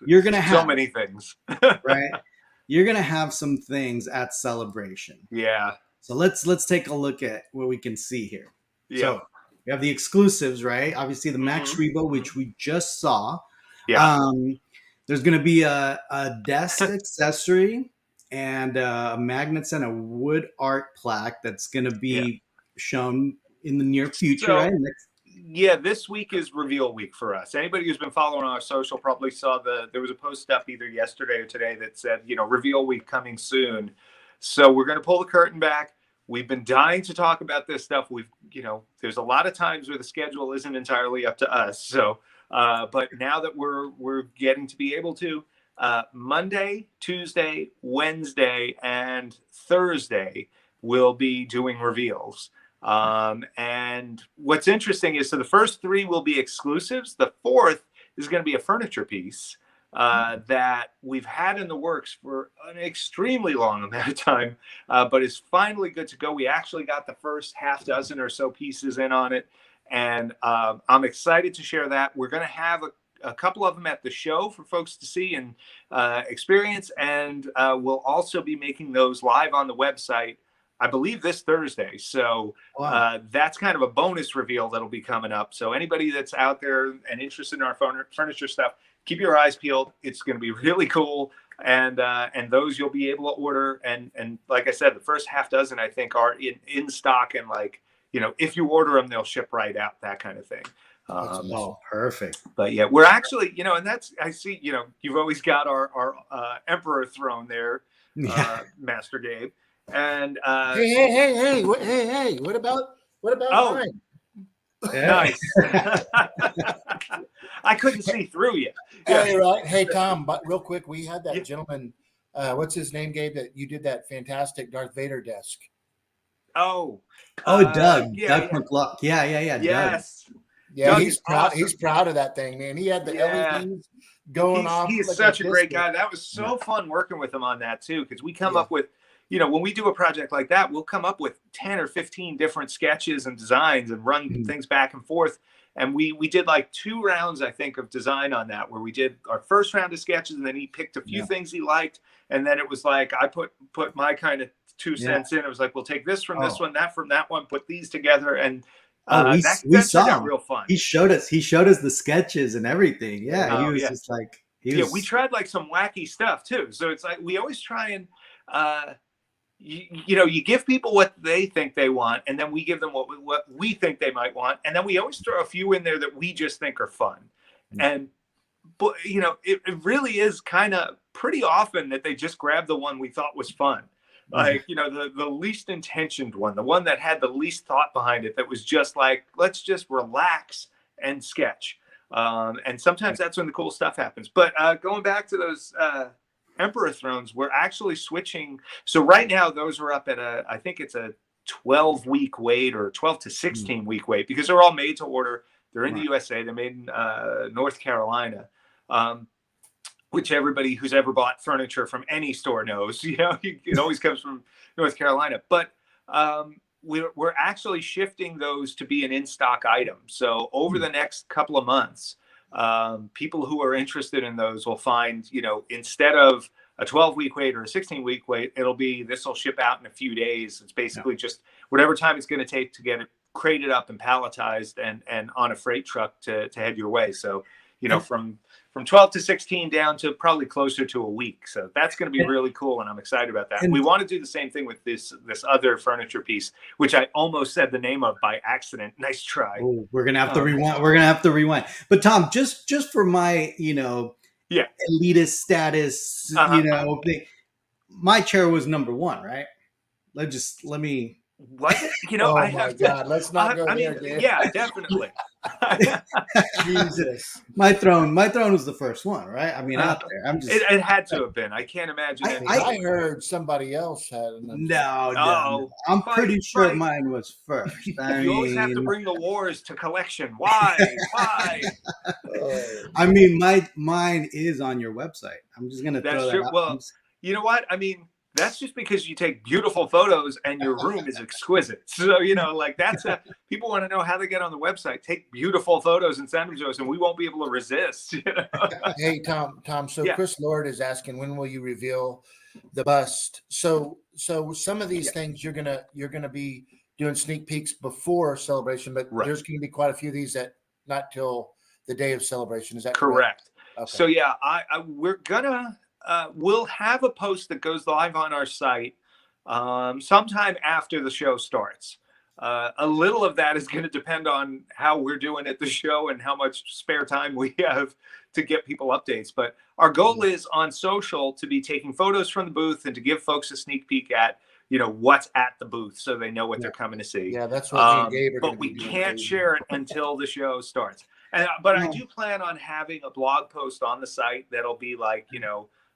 you're going to have. So many things. Right? You're going to have some things at celebration. Yeah. So let's take a look at what we can see here. Yeah. So we have the exclusives, right? Obviously the Max Rebo, which we just saw. Yeah. There's going to be a desk accessory and magnets and a wood art plaque that's going to be shown in the near future, right? This week is reveal week for us. Anybody who's been following our social probably saw there was a post up either yesterday or today that said, reveal week coming soon. So we're going to pull the curtain back. We've been dying to talk about this stuff. There's a lot of times where the schedule isn't entirely up to us. So, but now that we're getting to be able to, Monday, Tuesday, Wednesday, and Thursday, we'll be doing reveals. And what's interesting is, so the first 3 will be exclusives. The 4th is going to be a furniture piece that we've had in the works for an extremely long amount of time, but is finally good to go. We actually got the first half dozen or so pieces in on it, and I'm excited to share that. We're going to have a couple of them at the show for folks to see and experience, and we'll also be making those live on the website, I believe, this Thursday. So that's kind of a bonus reveal that'll be coming up. So anybody that's out there and interested in our furniture stuff, keep your eyes peeled. It's going to be really cool. And those you'll be able to order. And like I said, the first half dozen, I think, are in stock. And if you order them, they'll ship right out, that kind of thing. Perfect. But we're actually, and that's, I see, you've always got our Emperor throne there, Master Gabe. And hey, what about mine? Nice. I couldn't see through you. Hey, Tom, but real quick, we had that gentleman, what's his name, Gabe, that you did that fantastic Darth Vader desk. Doug McLaughlin. Yeah. Yes. Doug. Yeah, he's proud. He's proud of that thing, man. He had the LEDs going off. He's such a great guy. That was so fun working with him on that too, because we come up with, when we do a project like that, we'll come up with 10 or 15 different sketches and designs and run things back and forth. And we did like 2 rounds, I think, of design on that, where we did our first round of sketches, and then he picked a few things he liked, and then it was like I put my kind of 2 cents in. It was like, we'll take this from this one, that from that one, put these together, and we saw him. Real fun. He showed us the sketches and everything. He was just like, we tried like some wacky stuff too. So it's like we always try and you give people what they think they want, and then we give them what we think they might want, and then we always throw a few in there that we just think are fun. And but it really is kind of pretty often that they just grab the one we thought was fun. Like, the least intentioned one, the one that had the least thought behind it, that was just like, let's just relax and sketch. And sometimes that's when the cool stuff happens. But going back to those Emperor thrones, we're actually switching. So right now, those are up at I think it's a 12-week wait or 12 to 16-week wait, because they're all made to order. They're in the USA. They're made in North Carolina, which everybody who's ever bought furniture from any store knows. It always comes from North Carolina. But we're actually shifting those to be an in-stock item. So over the next couple of months, people who are interested in those will find, instead of a 12-week wait or a 16-week wait, this will ship out in a few days. It's basically just whatever time it's going to take to get it crated up and palletized and on a freight truck to head your way. So, from 12 to 16 down to probably closer to a week. So that's going to be really cool, and I'm excited about that. And we want to do the same thing with this other furniture piece, which I almost said the name of by accident. Nice try. Oh, we're gonna have to rewind. We're gonna have to rewind. But Tom, just for my elitist status, thing, my chair was number one, right? Let me. What? Oh my God! Let's not go there. Yeah, definitely. Jesus. My throne was the first one, right? I mean, out there. I'm just. It had to have been. I can't imagine. I heard somebody else had. No. I'm pretty sure mine was first. You always have to bring the wars to collection. Why? I mean, mine is on your website. I'm just gonna throw that out. Well, you know what? I mean, that's just because you take beautiful photos and your room is exquisite. So, that's people want to know how they get on the website. Take beautiful photos and send them to us, and we won't be able to resist. Hey, Tom. So Chris Lord is asking, when will you reveal the bust? So some of these things you're gonna be doing sneak peeks before celebration, but there's going to be quite a few of these that not till the day of celebration. Is that correct? Okay. So we're gonna. We'll have a post that goes live on our site sometime after the show starts. A little of that is going to depend on how we're doing at the show and how much spare time we have to get people updates. But our goal is on social to be taking photos from the booth and to give folks a sneak peek at, what's at the booth so they know what they're coming to see. Yeah, that's what me and Gabe are. But we can't share it until the show starts. But I do plan on having a blog post on the site that'll be like,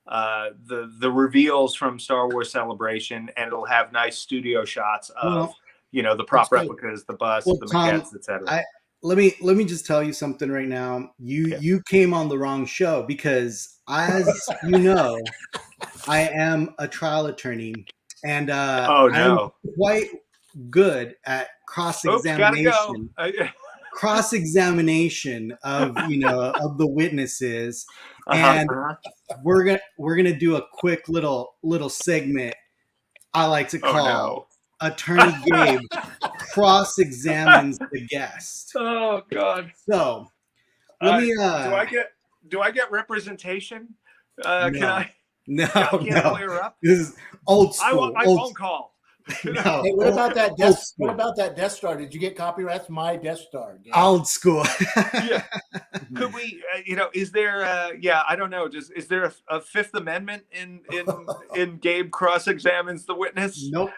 the reveals from Star Wars Celebration, and it'll have nice studio shots of the prop replicas, the bust, the maquettes, etc. Let me just tell you something right now. You came on the wrong show, because as you know, I am a trial attorney, and I'm quite good at cross-examination. Cross-examination of of the witnesses, and we're gonna do a quick little segment I like to call Attorney Gabe cross-examines the guest. Oh God! So let me. Do I get representation? No. Can I? No, Clear up? This is old school. I want my phone call. No. Hey, what about that Death Star? Did you get copyright? That's my Death Star. Yeah. Old school. Yeah. Could we? Is there? I don't know. Is there a Fifth Amendment in Gabe cross-examines the witness? Nope.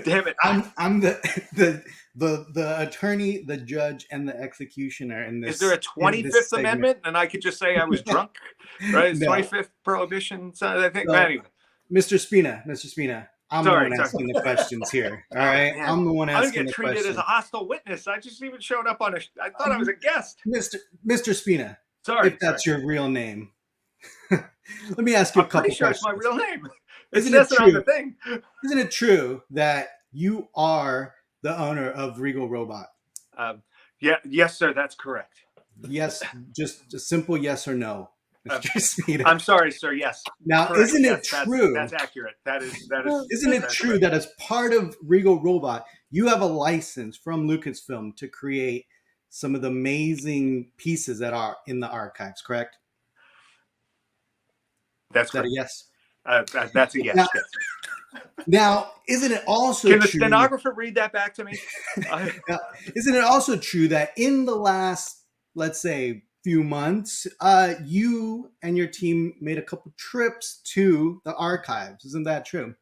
Damn it! I'm the attorney, the judge, and the executioner in this. Is there a 25th Amendment? And I could just say I was drunk, right? It's 25th prohibition. So I think. Anyway. Mr. Spina. I'm the one asking the questions here. All right, I'm the one asking the questions. I get treated as a hostile witness. I just even showed up on I thought I was a guest. Mr. Spina. Sorry, if that's your real name. Let me ask you a couple questions. I'm pretty sure it's my real name. Isn't it true? On the thing. Isn't it true that you are the owner of Regal Robot? Yes, sir. That's correct. Yes, just a simple yes or no. Mr. Spina. I'm sorry, sir. Yes. Now, correct. Isn't it true? That's accurate. That is. Isn't it true that as part of Regal Robot, you have a license from Lucasfilm to create some of the amazing pieces that are in the archives? Correct. That's correct. That a yes? That's a yes. Now, yes. Now, isn't it also true? Can the stenographer read that back to me? Now, isn't it also true that in the last, let's say, few months, you and your team made a couple trips to the archives? Isn't that true?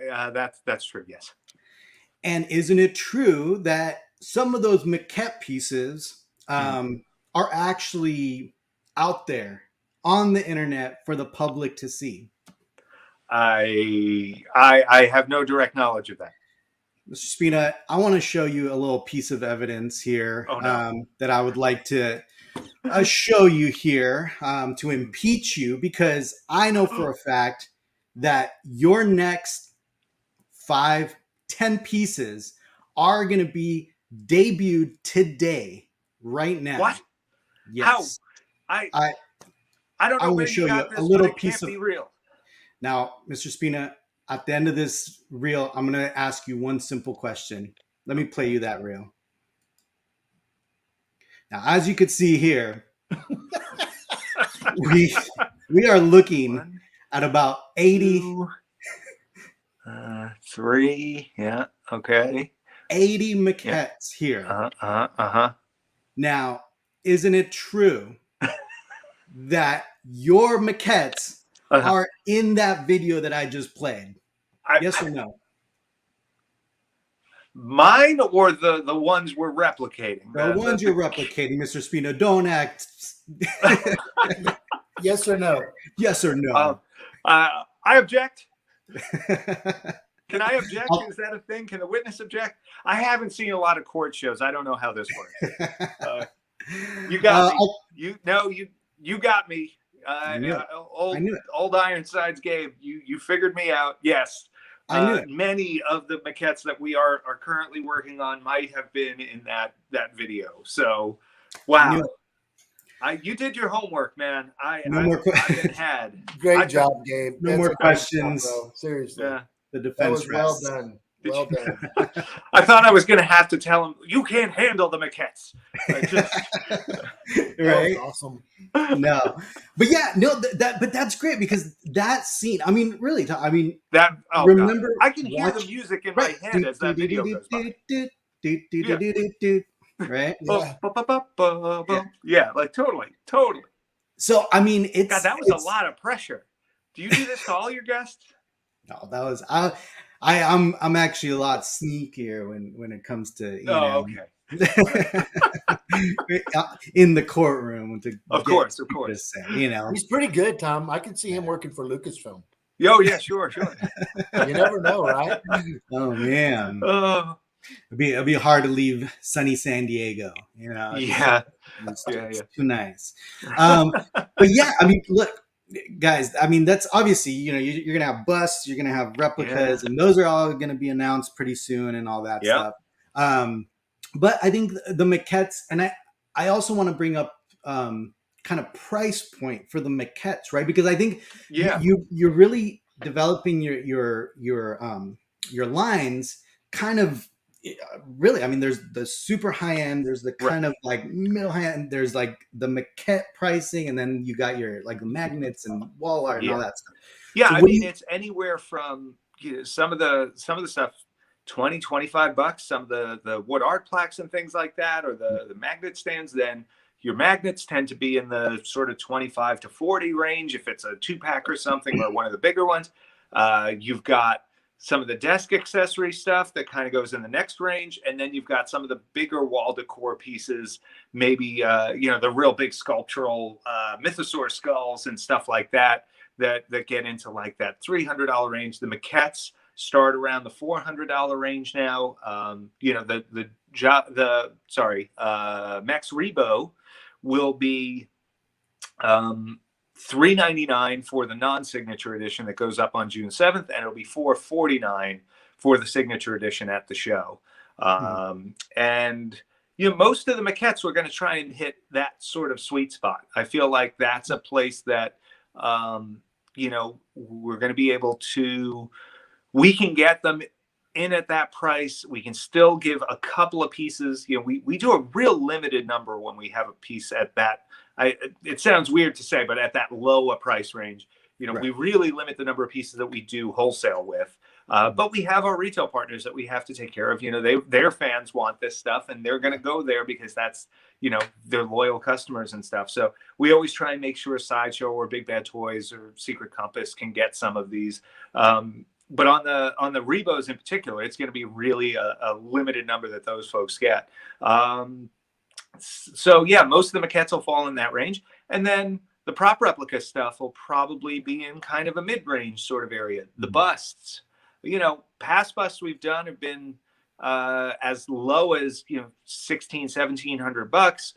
That's true. Yes. And isn't it true that some of those maquette pieces are actually out there on the internet for the public to see? I have no direct knowledge of that. Mr. Spina, I want to show you a little piece of evidence here that I would like to show you here to impeach you, because I know for a fact that your next 5, 10 pieces are going to be debuted today, right now. What? Yes. How? I don't know where you got this, but it can't be real. Now, Mr. Spina, at the end of this reel, I'm going to ask you one simple question. Let me play you that reel. Now, as you can see here, we are looking at about 80. 3. Yeah. Okay. 80 maquettes here. Now, isn't it true that your maquettes are in that video that I just played? Yes or no? Mine or the ones we're replicating? The ones you're replicating, Mr. Spina. Don't act. Yes or no? Yes or no? I object. Can I object? Is that a thing? Can the witness object? I haven't seen a lot of court shows. I don't know how this works. You got me. You got me. Old Ironsides Gabe. You figured me out. Yes. Many of the maquettes that we are currently working on might have been in that video. So, wow. You did your homework, man. I've been had. Great job, Gabe. No more questions. Seriously. Yeah. The defense well done. Well done. I thought I was going to have to tell him, you can't handle the maquettes. Right? Awesome. No. But yeah, no, but that's great, because that scene, I mean, really, remember, God. I can hear the music in my head as that video goes by. Right? Yeah, like totally. So, I mean, God, that was a lot of pressure. Do you do this to all your guests? No, that was I'm actually a lot sneakier when it comes to okay. in the courtroom. Of course. He's pretty good, Tom. I can see him working for Lucasfilm. Oh yeah, sure. You never know, right? Oh man. It'd be hard to leave sunny San Diego. Yeah. It's too nice. But yeah, I mean, look, guys, I mean, that's obviously, you're gonna have busts, you're gonna have replicas, and those are all gonna be announced pretty soon and all that stuff. But I think the maquettes, and I also want to bring up kind of price point for the maquettes, right? Because I think you're really developing your lines kind of. Really, I mean, there's the super high end, there's the kind of like middle high end, there's like the maquette pricing, and then you got your like magnets and wall art and all that stuff. Yeah, so I mean, it's anywhere from some of the stuff $20, $25, some of the wood art plaques and things like that, or the magnet stands. Then your magnets tend to be in the sort of 25 to 40 range if it's a 2-pack or something, or one of the bigger ones. You've got some of the desk accessory stuff that kind of goes in the next range. And then you've got some of the bigger wall decor pieces, maybe, the real big sculptural mythosaur skulls and stuff like that get into like that $300 range. The maquettes start around the $400 range now. Max Rebo will be $399 for the non-signature edition that goes up on June 7th, and it'll be $449 for the signature edition at the show. And most of the maquettes, we're going to try and hit that sort of sweet spot. I feel like that's a place that we're going to be able to. We can get them in at that price. We can still give a couple of pieces. We do a real limited number when we have a piece at that. It sounds weird to say, but at that low a price range, we really limit the number of pieces that we do wholesale with. But we have our retail partners that we have to take care of. Their fans want this stuff, and they're going to go there because that's, their loyal customers and stuff. So we always try and make sure Sideshow or Big Bad Toys or Secret Compass can get some of these. But on the Rebos in particular, it's going to be really a limited number that those folks get. So yeah, most of the maquettes will fall in that range. And then The prop replica stuff will probably be in kind of a mid-range sort of area. The busts, past busts we've done have been as low as, 1,600, $1,700.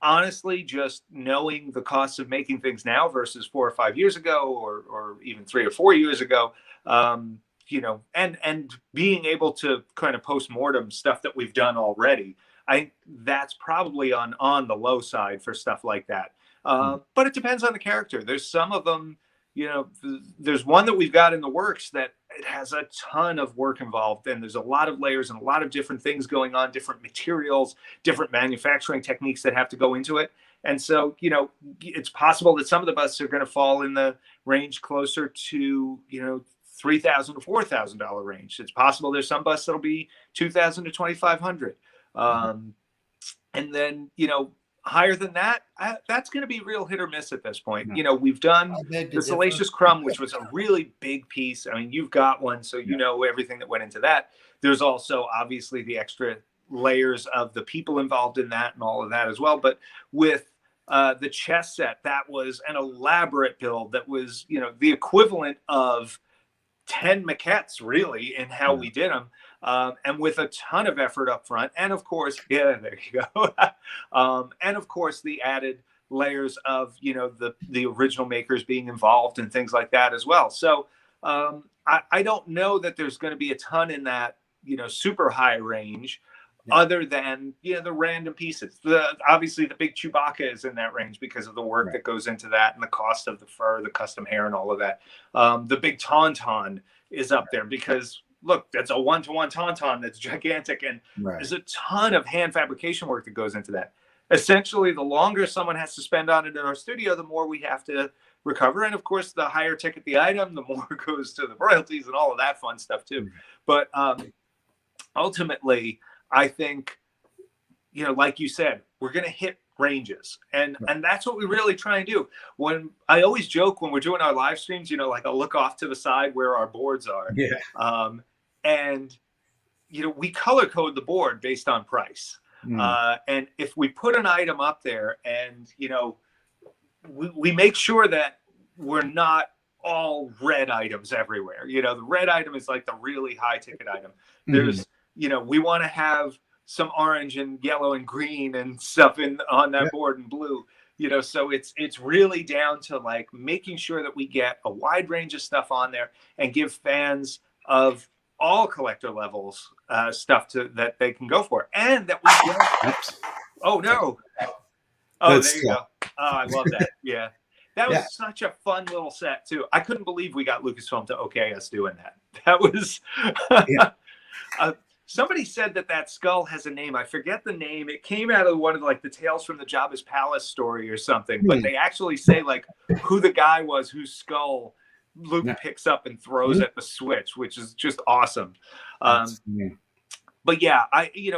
Honestly, just knowing the cost of making things now versus 4 or 5 years ago, or even 3 or 4 years ago, and being able to kind of post-mortem stuff that we've done already, I think that's probably on the low side for stuff like that. But it depends on the character. There's some of them, there's one that we've got in the works that it has a ton of work involved, and there's a lot of layers and a lot of different things going on, different materials, different manufacturing techniques that have to go into it. And so, it's possible that some of the busts are going to fall in the range closer to, $3,000 to $4,000 range. It's possible there's some busts that'll be $2,000 to $2,500. And then, higher than that, that's going to be real hit or miss at this point. We've done the Salacious Crumb, which was a really big piece. I mean, you've got one, so you know everything that went into that. There's also obviously the extra layers of the people involved in that and all of that as well. But with the chess set, that was an elaborate build that was, the equivalent of 10 maquettes really in how we did them. And with a ton of effort up front. And of course, there you go. And of course, the added layers of, the original makers being involved and things like that as well. So I don't know that there's going to be a ton in that, super high range, other than, the random pieces. Obviously, the big Chewbacca is in that range because of the work that goes into that and the cost of the fur, the custom hair, and all of that. The big Tauntaun is up there because, look, that's a one-to-one Tauntaun that's gigantic, and there's a ton of hand fabrication work that goes into that. Essentially, the longer someone has to spend on it in our studio, the more we have to recover. And of course, the higher ticket the item, the more goes to the royalties and all of that fun stuff too. But ultimately, I think, like you said, we're going to hit ranges, and that's what we really try and do. When I always joke when we're doing our live streams, like I'll look off to the side where our boards are. And, we color code the board based on price. And if we put an item up there and, we make sure that we're not all red items everywhere. The red item is like the really high ticket item. There's, we want to have some orange and yellow and green and stuff on that board and blue. So it's really down to like making sure that we get a wide range of stuff on there and give fans of all collector levels stuff that they can go for, and that we get. Oh no! Oh, there you go. Oh, I love that. Yeah, that was such a fun little set too. I couldn't believe we got Lucasfilm to okay us doing that. That was. Somebody said that skull has a name. I forget the name. It came out of one of the Tales from the Jabba's Palace story or something. But they actually say who the guy was whose skull Luke picks up and throws at the switch, which is just awesome. But yeah,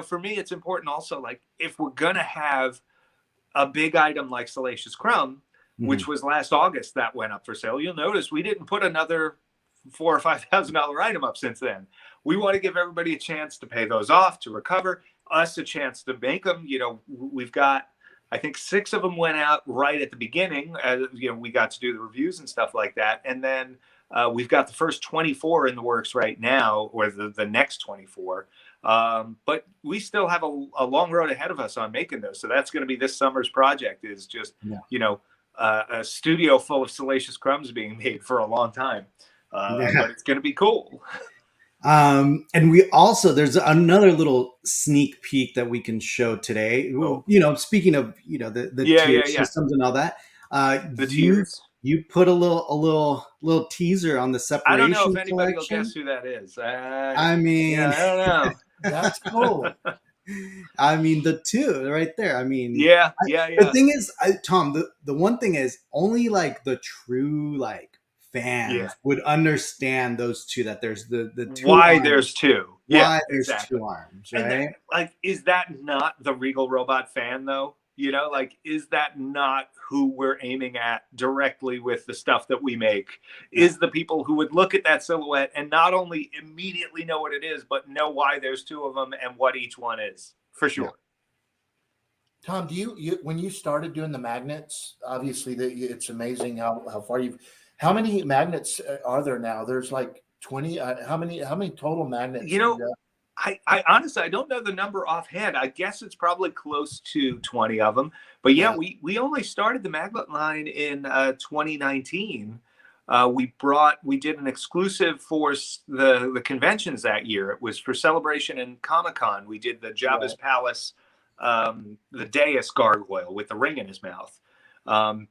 for me, it's important also, if we're going to have a big item like Salacious Crumb, which was last August that went up for sale, you'll notice we didn't put another $4,000 or $5,000 item up since then. We want to give everybody a chance to pay those off, to recover, us a chance to make them. We've got, I think 6 of them went out right at the beginning. We got to do the reviews and stuff like that. And then we've got the first 24 in the works right now, or the next 24. But we still have a long road ahead of us on making those. So that's going to be this summer's project, is just, a studio full of Salacious Crumbs being made for a long time. But it's going to be cool. And we also, there's another little sneak peek that we can show today. Speaking of, the tier systems and all that, the tiers. You put a little teaser on the separation. I don't know if anybody collection. will guess who that is. I mean, I don't know. That's cool. I mean, the 2 right there. I mean, The thing is, Tom, the one thing is only the true fans would understand those 2, that there's the 2 why arms. There's 2. Why there's 2 arms, right? And is that not the Regal Robot fan though? Is that not who we're aiming at directly with the stuff that we make? Is the people who would look at that silhouette and not only immediately know what it is, but know why there's 2 of them and what each one is, for sure. Tom, do you when you started doing the magnets? Obviously, it's amazing how far you've. How many magnets are there now? There's like 20. How many total magnets? You know, I honestly, I don't know the number offhand. I guess it's probably close to 20 of them. But yeah, we only started the magnet line in 2019. We did an exclusive for the conventions that year. It was for Celebration and Comic-Con. We did the Jabba's Palace, the Deus gargoyle with the ring in his mouth. And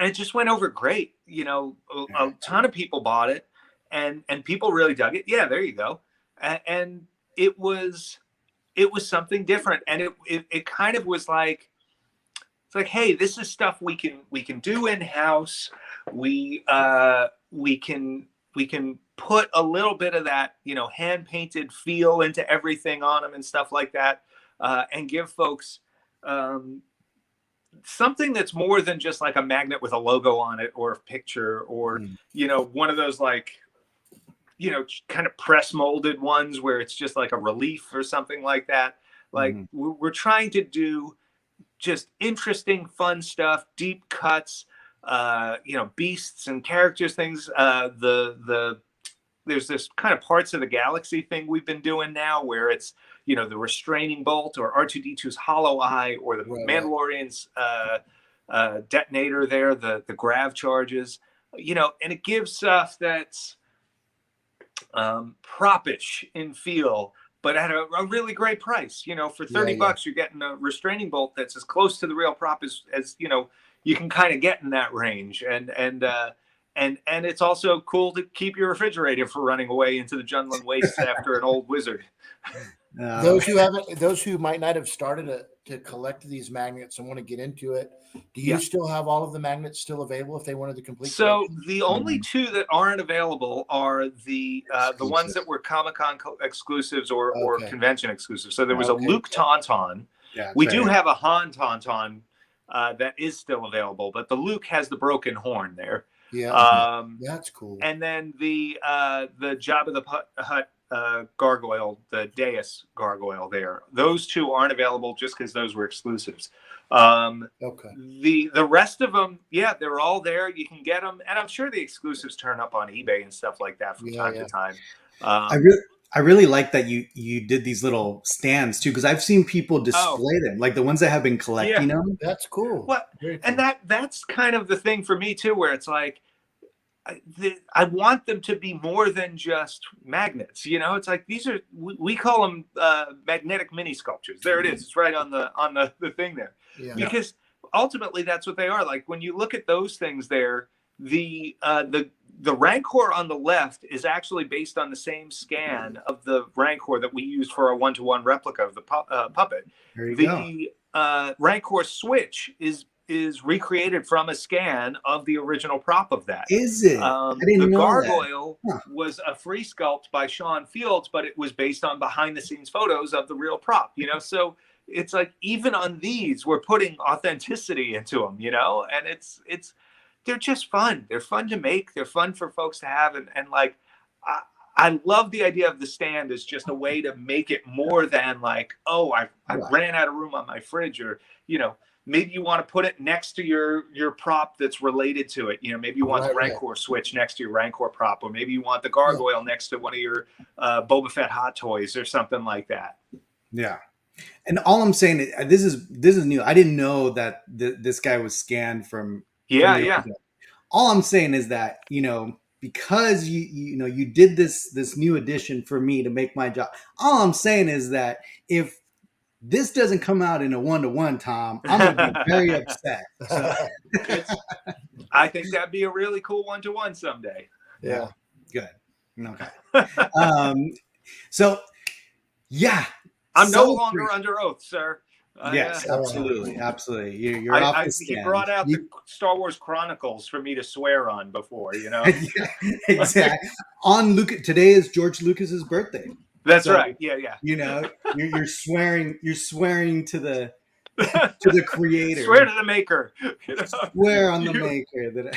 it just went over great. You know, a ton of people bought it, and people really dug it. Yeah, there you go. And it was something different, and it kind of was like, it's like, hey, this is stuff we can do in house. We can put a little bit of that, you know, hand painted feel into everything on them and stuff like that, and give folks something that's more than just like a magnet with a logo on it or a picture or you know, one of those like, you know, kind of press molded ones where it's just like a relief or something like that. Like we're trying to do just interesting, fun stuff, deep cuts, you know, beasts and characters, things. There's this kind of parts of the galaxy thing we've been doing now where it's, you know, the restraining bolt or R2-D2's hollow eye or the Mandalorian's detonator there, the grav charges, you know, and it gives stuff that's propish in feel, but at a really great price. You know, for $30 you're getting a restraining bolt that's as close to the real prop as you know you can kind of get in that range, and it's also cool to keep your refrigerator from running away into the Junlin wastes after an old wizard. Those who might not have started to collect these magnets and want to get into it, do you still have all of the magnets still available if they wanted the complete collection? The only two that aren't available are the ones that were Comic-Con exclusives or convention exclusives. So there was a Luke Tauntaun. We do have a Han Tauntaun that is still available, but the Luke has the broken horn there. That's cool. And then the Jabba the Hutt gargoyle, the Deus gargoyle there. Those two aren't available just because those were exclusives. The rest of them, they're all there. You can get them, and I'm sure the exclusives turn up on eBay and stuff like that from time to time. I really like that you did these little stands too, because I've seen people display them, like the ones that have been collecting them. That's cool. Well, and that's kind of the thing for me too, where it's like, I want them to be more than just magnets. You know, it's like we call them magnetic mini sculptures. There it is. It's right on the thing there. Because ultimately that's what they are. Like when you look at those things there, the Rancor on the left is actually based on the same scan of the Rancor that we used for our 1-to-1 replica of the puppet. There you go. Rancor switch is recreated from a scan of the original prop of that. Is it? I didn't know gargoyle was a free sculpt by Sean Fields, but it was based on behind the scenes photos of the real prop, you know? So it's like, even on these, we're putting authenticity into them, you know? And they're just fun. They're fun to make. They're fun for folks to have. And like, I love the idea of the stand as just a way to make it more than like, oh, I ran out of room on my fridge, or, you know, maybe you want to put it next to your prop that's related to it. You know, maybe you want the Rancor switch next to your Rancor prop, or maybe you want the gargoyle next to one of your Boba Fett hot toys or something like that. Yeah. And all I'm saying is this is new. I didn't know that this guy was scanned from. All I'm saying is that, you know, because you did this new addition for me to make my job. All I'm saying is that if this doesn't come out in a 1-to-1, Tom, I'm going to be very upset. So. I think that'd be a really cool 1-to-1 someday. Yeah. Good. Okay. So, yeah. I'm no longer under oath, sir. Yes, absolutely. Absolutely. You're off the stand. He brought out the Star Wars Chronicles for me to swear on before, you know? Exactly. Today is George Lucas's birthday. That's right. Yeah. You know, you're swearing to the creator. Swear to the maker. You know? Swear on the maker.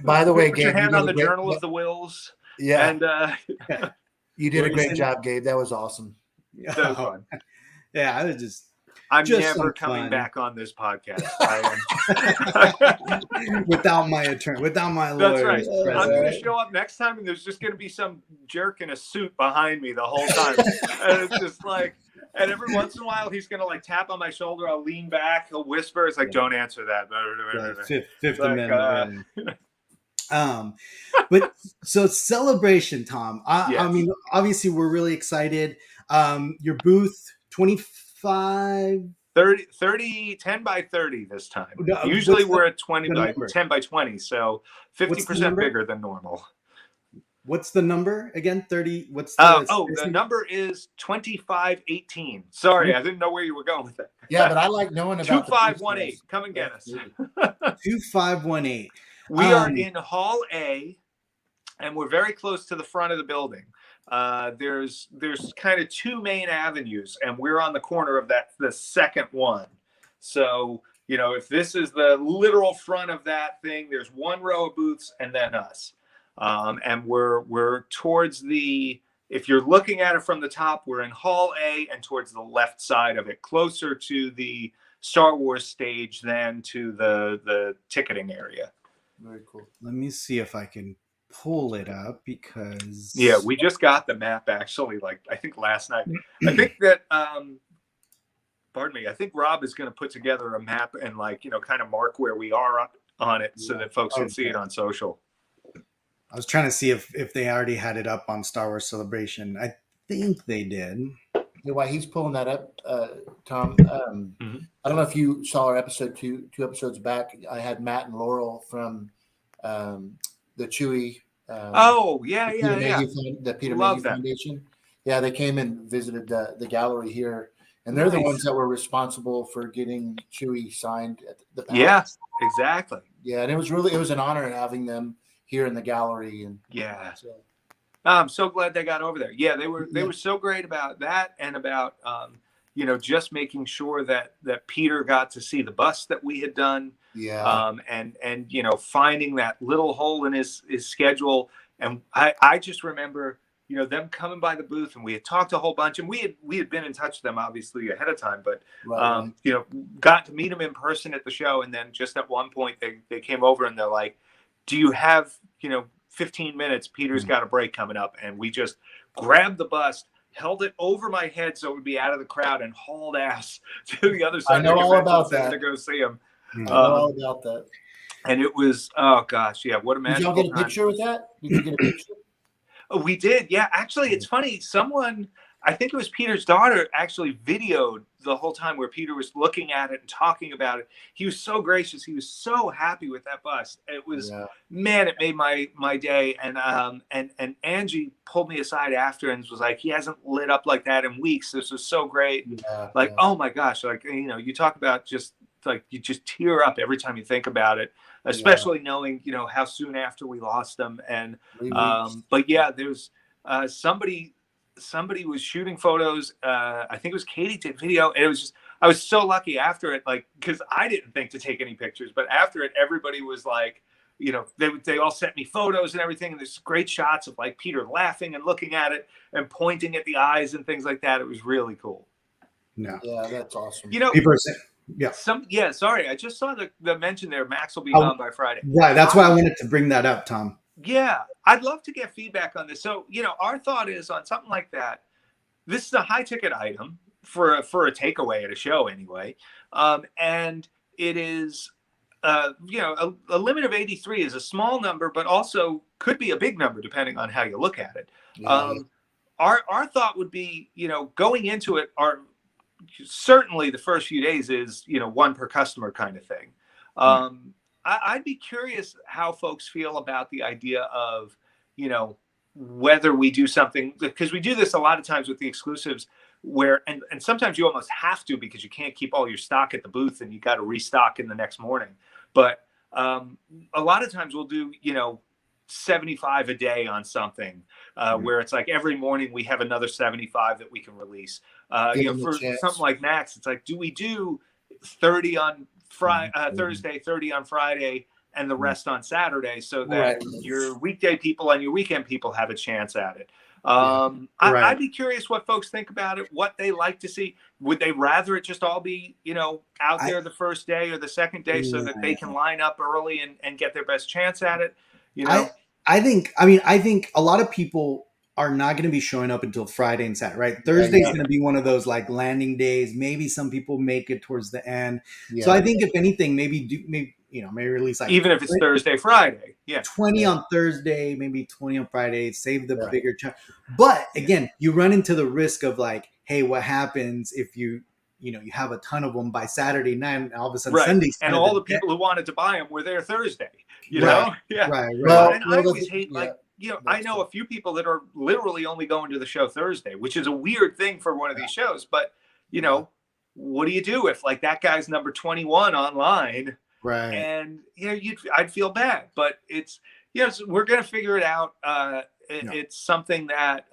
By the way, put Gabe, your hand on the Journal of the Wills. Yeah. And you did a great job, Gabe. That was awesome. That was fun. Yeah, I was just I'm Just never some coming fun. back on this podcast. Without my attorney, without my That's lawyer. right. I'm going to show up next time, and there's just going to be some jerk in a suit behind me the whole time. And it's just like, and every once in a while, he's going to like tap on my shoulder. I'll lean back. He'll whisper. It's like, don't answer that. Fifth like, Amendment. But so celebration, Tom. I mean, obviously, we're really excited. Your booth, 25. 30, 10 by 30 this time. Usually we're at 20 by 10 by 20, so 50% bigger than normal. What's the number again? 30. What's the the number is 2518. Sorry, I didn't know where you were going with that. Yeah, but I like knowing about 2518. Come and get us. 2518. We are in Hall A, and we're very close to the front of the building. There's kind of two main avenues, and we're on the corner of the second one. So, you know, if this is the literal front of that thing, there's one row of booths and then us. And we're towards if you're looking at it from the top, we're in Hall A and towards the left side of it, closer to the Star Wars stage than to the ticketing area. Very cool. Let me see if I can pull it up, because we just got the map actually, like I think last night. I think that I think Rob is going to put together a map and kind of mark where we are on it so that folks can see it on social. I was trying to see if they already had it up on Star Wars Celebration. I think they did. While he's pulling that up, Tom, I don't know if you saw our episode two episodes back. I had Matt and Laurel from the Chewy. The Peter Mayhew Foundation. Yeah, they came and visited the gallery here, and they're the ones that were responsible for getting Chewy signed at the palace. Yeah, exactly. Yeah, and it was an honor having them here in the gallery. And I'm so glad they got over there. Yeah, they were so great about that, and about just making sure that Peter got to see the bust that we had done. Yeah. And finding that little hole in his schedule. And I just remember, them coming by the booth, and we had talked a whole bunch, and we had been in touch with them obviously ahead of time, but got to meet him in person at the show. And then just at one point they came over and they're like, do you have, 15 minutes? Peter's got a break coming up. And we just grabbed the bust, held it over my head so it would be out of the crowd, and hauled ass to the other side of the convention center to go see him. I know all about that. And it was, oh gosh, yeah, what a magical time. Did y'all get a picture with that? Did you get a picture? We did, yeah. Actually, it's funny. Someone, I think it was Peter's daughter, actually videoed the whole time where Peter was looking at it and talking about it. He was so gracious. He was so happy with that bust. It was, man, it made my day. And Angie pulled me aside after and was like, he hasn't lit up like that in weeks. This was so great. Oh my gosh. You talk about just you just tear up every time you think about it, especially knowing, how soon after we lost them. And, but yeah, there's somebody was shooting photos. I think it was Katie did video. And it was just, I was so lucky after it, because I didn't think to take any pictures, but after it, everybody was like, they all sent me photos and everything. And there's great shots of Peter laughing and looking at it and pointing at the eyes and things like that. It was really cool. Yeah, that's awesome. Sorry. I just saw the mention there. Max will be gone by Friday. Right. That's why I wanted to bring that up, Tom. Yeah. I'd love to get feedback on this. So, our thought is on something like that. This is a high ticket item for a takeaway at a show anyway. And it is, a limit of 83 is a small number, but also could be a big number depending on how you look at it. Our thought would be, going into it, certainly the first few days is, one per customer kind of thing. I'd be curious how folks feel about the idea of, whether we do something, because we do this a lot of times with the exclusives where, and sometimes you almost have to, because you can't keep all your stock at the booth and you got to restock in the next morning. But a lot of times we'll do, 75 a day on something where it's every morning we have another 75 that we can release. For something like Max, it's do we do 30 on Thursday, 30 on Friday, and the rest on Saturday, so that your weekday people and your weekend people have a chance at it. I'd be curious what folks think about it, what they like to see. Would they rather it just all be, out there the first day or the second day so that they can line up early and get their best chance at it? I think a lot of people are not going to be showing up until Friday and Saturday, right? Thursday is going to be one of those like landing days. Maybe some people make it towards the end. So I think if anything, maybe release like, even if it's Thursday, Friday, 20 on Thursday, maybe 20 on Friday, save the bigger chunk. But again, you run into the risk of like, hey, what happens if you have a ton of them by Saturday night and all of a sudden Sunday. And all the people who wanted to buy them were there Thursday, Right. Well, and I always hate I know a few people that are literally only going to the show Thursday, which is a weird thing for one of these shows. But, what do you do if like that guy's number 21 online? Right. And, I'd feel bad. But it's, we're going to figure it out. It's something that,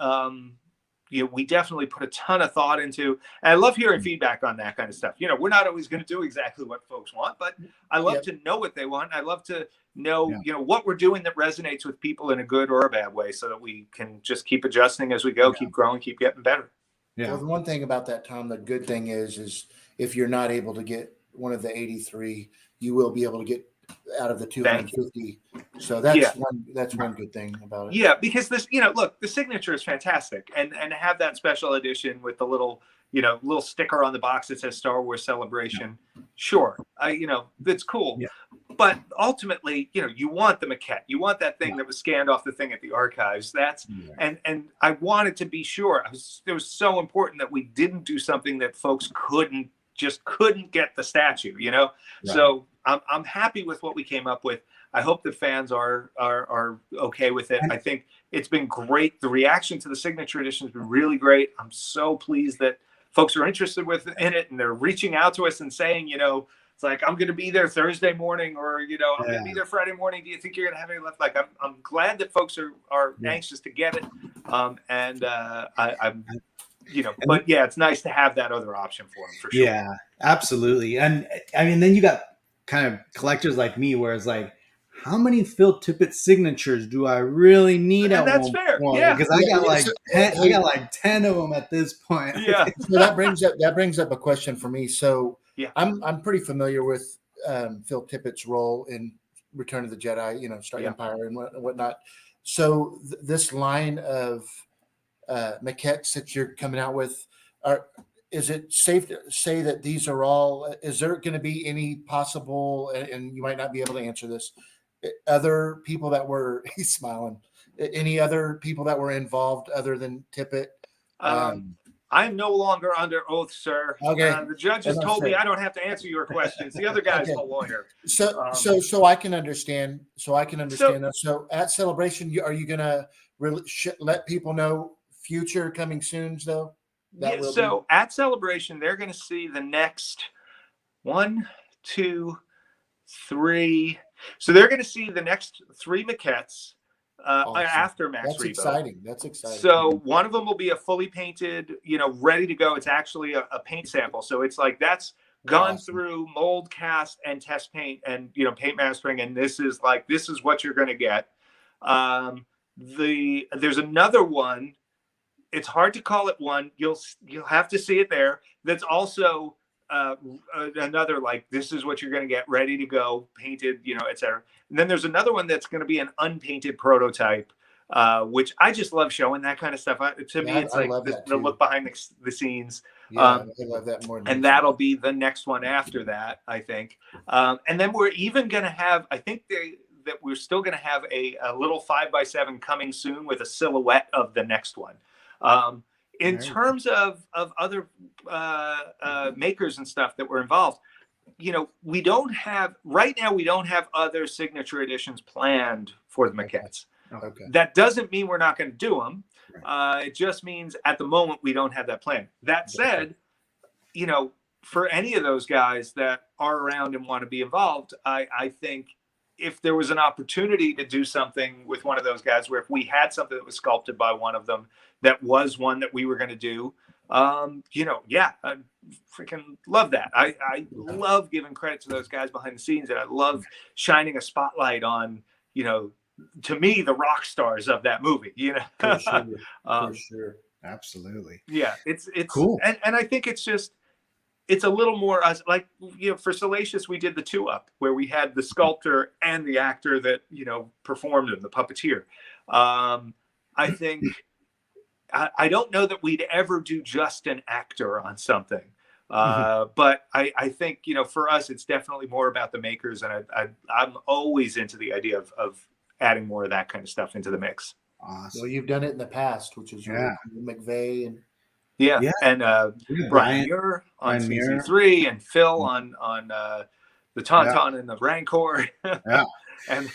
we definitely put a ton of thought into. And I love hearing feedback on that kind of stuff. We're not always going to do exactly what folks want, but I love to know what they want. I love to know, what we're doing that resonates with people in a good or a bad way so that we can just keep adjusting as we go, keep growing, keep getting better. Yeah. Well, the one thing about that, Tom, the good thing is if you're not able to get one of the 83, you will be able to get out of the 250. So that's one good thing about it. Yeah, because this, look, the signature is fantastic, and have that special edition with the little sticker on the box that says Star Wars Celebration. Sure, that's cool. Yeah. But ultimately, you want the maquette. You want that thing that was scanned off the thing at the archives. And I wanted to be sure. It was so important that we didn't do something that folks couldn't get the statue. Right. So I'm happy with what we came up with. I hope the fans are okay with it. I think it's been great. The reaction to the signature edition has been really great. I'm so pleased that folks are interested in it, and they're reaching out to us and saying, it's like, I'm going to be there Thursday morning, or, I'm going to be there Friday morning. Do you think you're going to have any left? Like, I'm glad that folks are anxious to get it. I'm but it's nice to have that other option for them, for sure. Yeah, absolutely. And I mean, then you got kind of collectors like me, where it's like, how many Phil Tippett signatures do I really need at that's one fair. point? Yeah, because I got like 10 of them at this point. Yeah. So that brings up a question for me. So I'm pretty familiar with Phil Tippett's role in Return of the Jedi, Star Empire and whatnot. So this line of maquettes that you're coming out with, is it safe to say that these are all? Is there going to be any possible? And you might not be able to answer this. Other people that were he's smiling. Any other people that were involved other than Tippett? I'm no longer under oath, sir. Okay. The judge has told me I don't have to answer your questions. The other guy's a lawyer. So I can understand. That. So at Celebration, are you going to really let people know future coming soons though? At Celebration, they're going to see the next 1, 2, 3. So they're going to see the next 3 maquettes after Max Rebo. That's exciting. So one of them will be a fully painted, ready to go. It's actually a paint sample. So it's like that's gone through mold, cast, and test paint, and paint mastering. And this is what you're going to get. There's another one. It's hard to call it one. You'll have to see it there. That's also another, like, this is what you're going to get ready to go, painted, et cetera. And then there's another one that's going to be an unpainted prototype, which I just love showing that kind of stuff. To me, it's like the look behind the scenes. I love that more. And that'll be the next one after that, I think. And then we're even going to have, I think that we're still going to have a little 5x7 coming soon with a silhouette of the next one. In terms of other makers and stuff that were involved, we don't have other signature editions planned for the maquettes. Okay. That doesn't mean we're not going to do them. It just means at the moment we don't have that plan. That said, for any of those guys that are around and want to be involved, I think if there was an opportunity to do something with one of those guys, where if we had something that was sculpted by one of them, that was one that we were going to do, I freaking love that. I love giving credit to those guys behind the scenes, and I love shining a spotlight on, to me, the rock stars of that movie, you know. For sure. For sure. Absolutely. Yeah, it's cool. And I think it's just, it's a little more like, you know, for Salacious, we did the 2-up where we had the sculptor and the actor that, you know, performed him, the puppeteer. I think, I don't know that we'd ever do just an actor on something. But I think, you know, for us, it's definitely more about the makers. And I'm always into the idea of adding more of that kind of stuff into the mix. Awesome. Well, you've done it in the past, which is really cool. McVeigh and and Brian Muir on CZ3 and Phil on the Tauntaun and the Rancor, and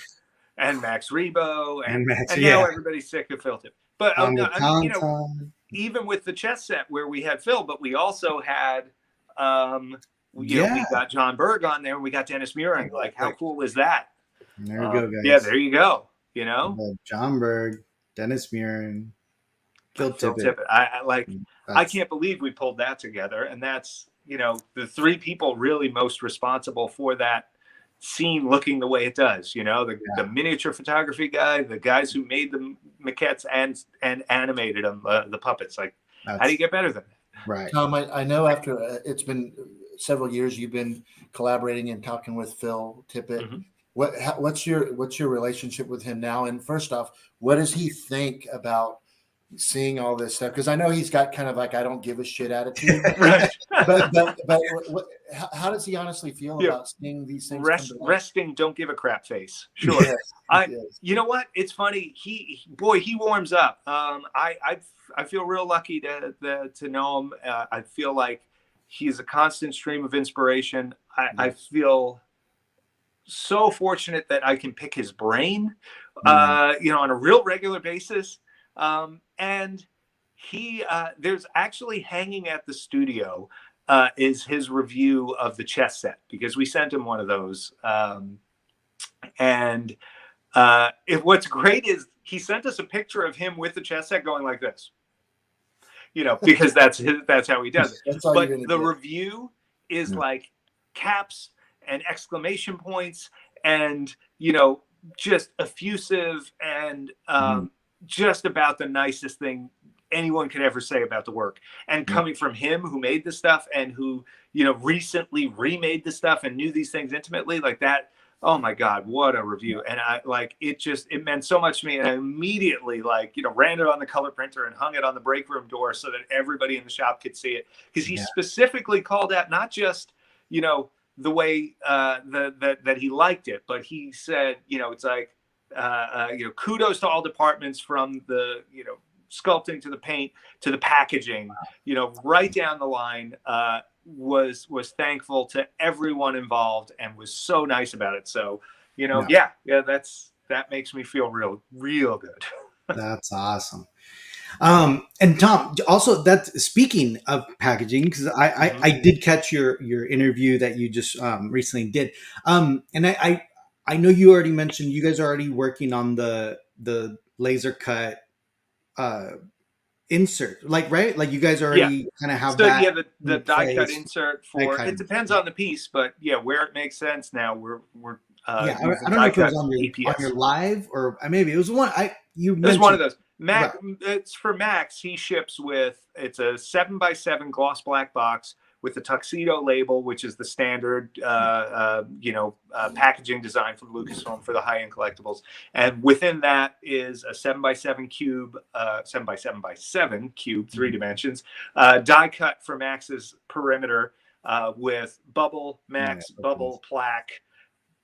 Max Rebo and now everybody's sick of Phil too. But you know, even with the chess set where we had Phil, but we also had we got John Berg on there and we got Dennis Muir. Like, how cool is that? There you go, guys. Yeah, there you go. You know, John Berg, Dennis Muir, Phil Tippett. I can't believe we pulled that together. And that's, you know, the 3 people really most responsible for that scene looking the way it does. You know, the miniature photography guy, the guys who made the maquettes and animated them, the puppets. Like, how do you get better than that? Right. Tom, I know after it's been several years, you've been collaborating and talking with Phil Tippett. What's your relationship with him now? And first off, what does he think about seeing all this stuff? Because I know he's got kind of like, I don't give a shit attitude. Right. but how does he honestly feel about seeing these things? Resting, don't give a crap face. Sure. You know what? It's funny. He warms up. I feel real lucky to know him. I feel like he's a constant stream of inspiration. I feel so fortunate that I can pick his brain, you know, on a real regular basis. And he, there's actually hanging at the studio, is his review of the chess set, because we sent him one of those. What's great is he sent us a picture of him with the chess set going like this, you know, because that's how he does it. But the review is like caps and exclamation points and, you know, just effusive and, just about the nicest thing anyone could ever say about the work. And coming from him, who made the stuff and who, you know, recently remade the stuff and knew these things intimately, like that. Oh my God, what a review. And it meant so much to me. And I immediately, like, you know, ran it on the color printer and hung it on the break room door so that everybody in the shop could see it. Because he specifically called out not just, you know, the way that he liked it, but he said, you know, it's like, you know, kudos to all departments, from the, you know, sculpting to the paint to the packaging, you know, right down the line, was thankful to everyone involved and was so nice about it. So, you know, that makes me feel real good. That's awesome. And Tom, also, that speaking of packaging, because I did catch your interview that you just recently did, and I know you already mentioned you guys are already working on the laser cut insert, like, right? Like, you guys already kind of have that. Yeah, the die cut insert for it depends on the piece, but where it makes sense now, we're I don't know if it was on your live, or maybe it was one it was one of those. Max, it's for Max. He ships with, it's a 7x7 gloss black box with the tuxedo label, which is the standard, packaging design from Lucasfilm for the high-end collectibles. And within that is a 7x7 cube, 7x7x7 cube, 3 dimensions, die cut for Max's perimeter, with bubble plaque,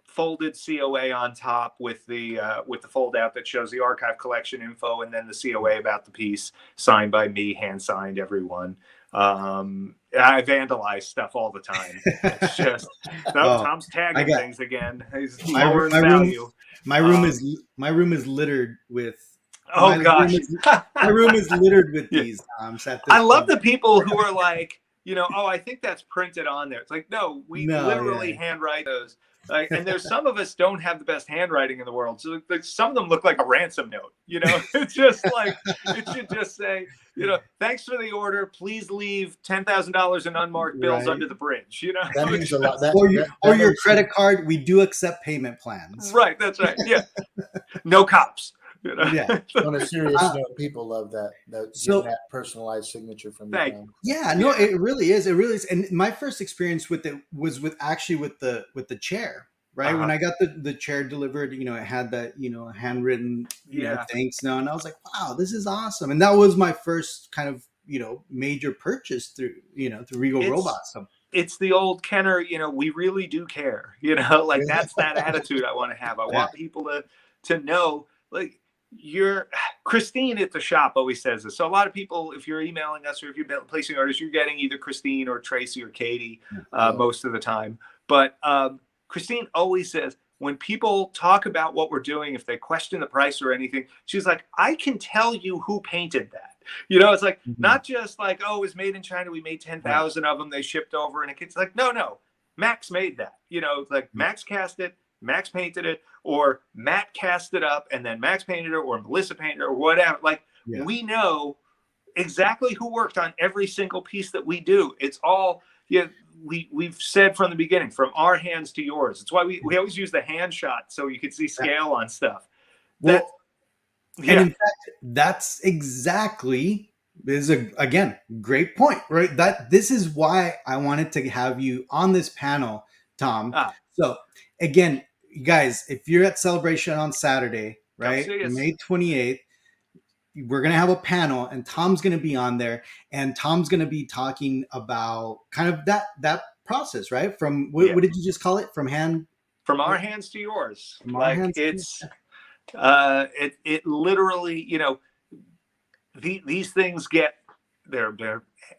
folded COA on top with the fold out that shows the archive collection info, and then the COA about the piece, signed by me, hand signed, everyone. I vandalize stuff all the time. It's just Tom's tagging things again. He's lowering value. My room is littered with. Oh gosh, my room is littered with these. I love the people who are like, I think that's printed on there. It's like, no, we literally handwrite those. Like, and there's some of us don't have the best handwriting in the world. So like, some of them look like a ransom note, you know, it's just like, it should just say, you know, thanks for the order. Please leave $10,000 in unmarked bills under the bridge, you know. That means a lot. Or your credit card. We do accept payment plans. Right. That's right. Yeah. No cops. You know? Yeah. On a serious note, people love that that personalized signature from you. Thank you. Yeah, no, it really is. It really is. And my first experience with it was with the chair, right? When I got the chair delivered, you know, it had that, you know, handwritten, you know, thanks note. And I was like, wow, this is awesome. And that was my first kind of, you know, major purchase through Regal Robots. So, it's the old Kenner, you know, we really do care, you know, like that's that attitude I want to have. I want people to know, like, Christine at the shop always says this. So a lot of people, if you're emailing us or if you're placing orders, you're getting either Christine or Tracy or Katie most of the time. But Christine always says, when people talk about what we're doing, if they question the price or anything, she's like, I can tell you who painted that. You know, it's like, not just like, oh, it was made in China. We made 10,000 of them. They shipped over. And it's like, no, Max made that. You know, it's like Max cast it, Max painted it, or Matt cast it up and then Max painted it, or Melissa painted it, or whatever. Like, we know exactly who worked on every single piece that we do. It's all, we've said from the beginning, from our hands to yours. It's why we always use the hand shot so you can see scale on stuff. And in fact, that's exactly, is again, great point, right? This is why I wanted to have you on this panel, Tom. So again, you guys, if you're at Celebration on Saturday, right, May 28th, we're going to have a panel and Tom's going to be on there, and Tom's going to be talking about kind of that process, right? From what did you just call it? From our hands to yours. Like, it's it literally, you know, these things get they're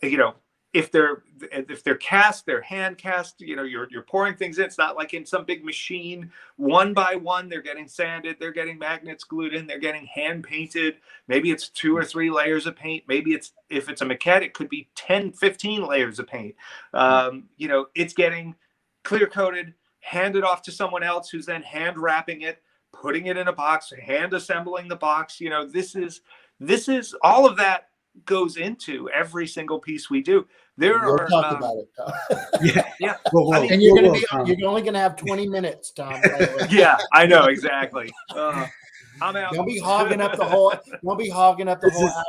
you know, if they're cast, they're hand cast, you know, you're pouring things in. It's not like in some big machine. One by one, they're getting sanded, they're getting magnets glued in, they're getting hand painted. Maybe it's 2 or 3 layers of paint. Maybe if it's a maquette, it could be 10, 15 layers of paint. You know, it's getting clear coated, handed off to someone else who's then hand wrapping it, putting it in a box, hand assembling the box. You know, this is all of that goes into every single piece we do. We'll talk about it. Yeah. And you're only going to have 20 minutes, Tom. Yeah, I know, exactly. I'm out. Don't be hogging up the whole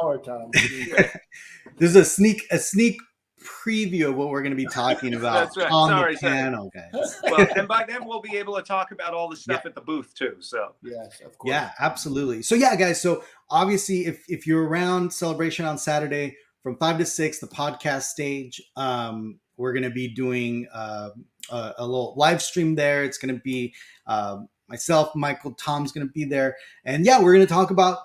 hour, Tom. There's a sneak preview of what we're going to be talking about. That's right. On the panel, guys. Well, and by then we'll be able to talk about all the stuff at the booth too. So yes, of course. Yeah, absolutely. So yeah, guys. So obviously, if you're around Celebration on Saturday from 5 to 6, the podcast stage, we're going to be doing a little live stream there. It's going to be myself, Michael, Tom's going to be there, and yeah, we're going to talk about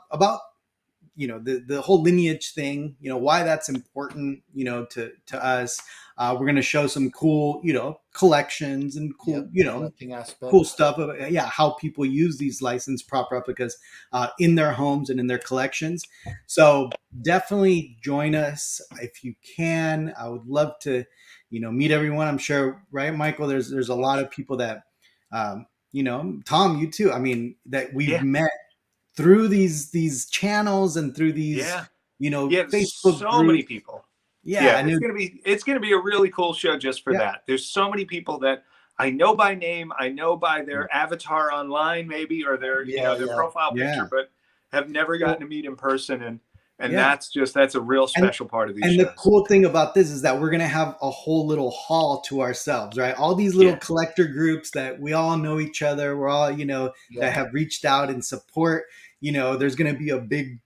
you know, the whole lineage thing, you know, why that's important, you know, to us. We're going to show some cool, you know, collections and cool, you know, cool stuff of how people use these licensed prop replicas in their homes and in their collections. So definitely join us if you can. I would love to, you know, meet everyone. I'm sure, right, Michael, there's a lot of people that, you know, Tom, you too. I mean, that we've met through these channels and through these, you know, Facebook so groups. many people. Yeah, it's gonna be a really cool show just for that. There's so many people that I know by name, I know by their avatar online, maybe, or their their profile picture, but have never gotten to meet in person. And that's a real special part of these shows. And the cool thing about this is that we're going to have a whole little hall to ourselves, right? All these little collector groups that we all know each other. We're all, you know, that have reached out in support. You know, there's going to be a big,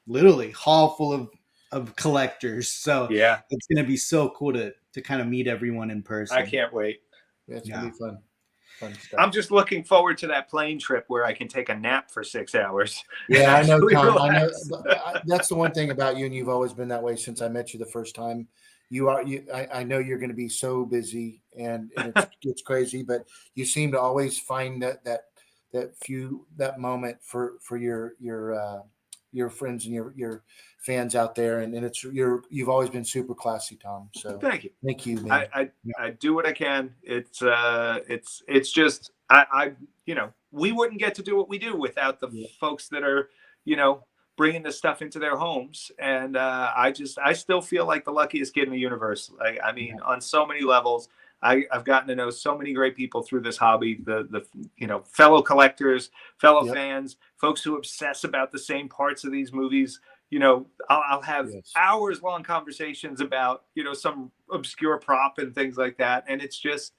literally, hall full of collectors. So it's going to be so cool to kind of meet everyone in person. I can't wait. Yeah, it's going to be fun. I'm just looking forward to that plane trip where I can take a nap for 6 hours. Yeah, I know, Tom. I know. That's the one thing about you, and you've always been that way since I met you the first time. I know you're going to be so busy, and it's crazy, but you seem to always find that moment for your your friends and your fans out there, and you've always been super classy, Tom. So thank you. Thank you, man. I do what I can. It's just we wouldn't get to do what we do without the folks that are bringing this stuff into their homes, and I still feel like the luckiest kid in the universe. I mean, on so many levels. I've gotten to know so many great people through this hobby, the fellow collectors, fellow fans, folks who obsess about the same parts of these movies. I'll have hours long conversations about, some obscure prop and things like that. And it's just,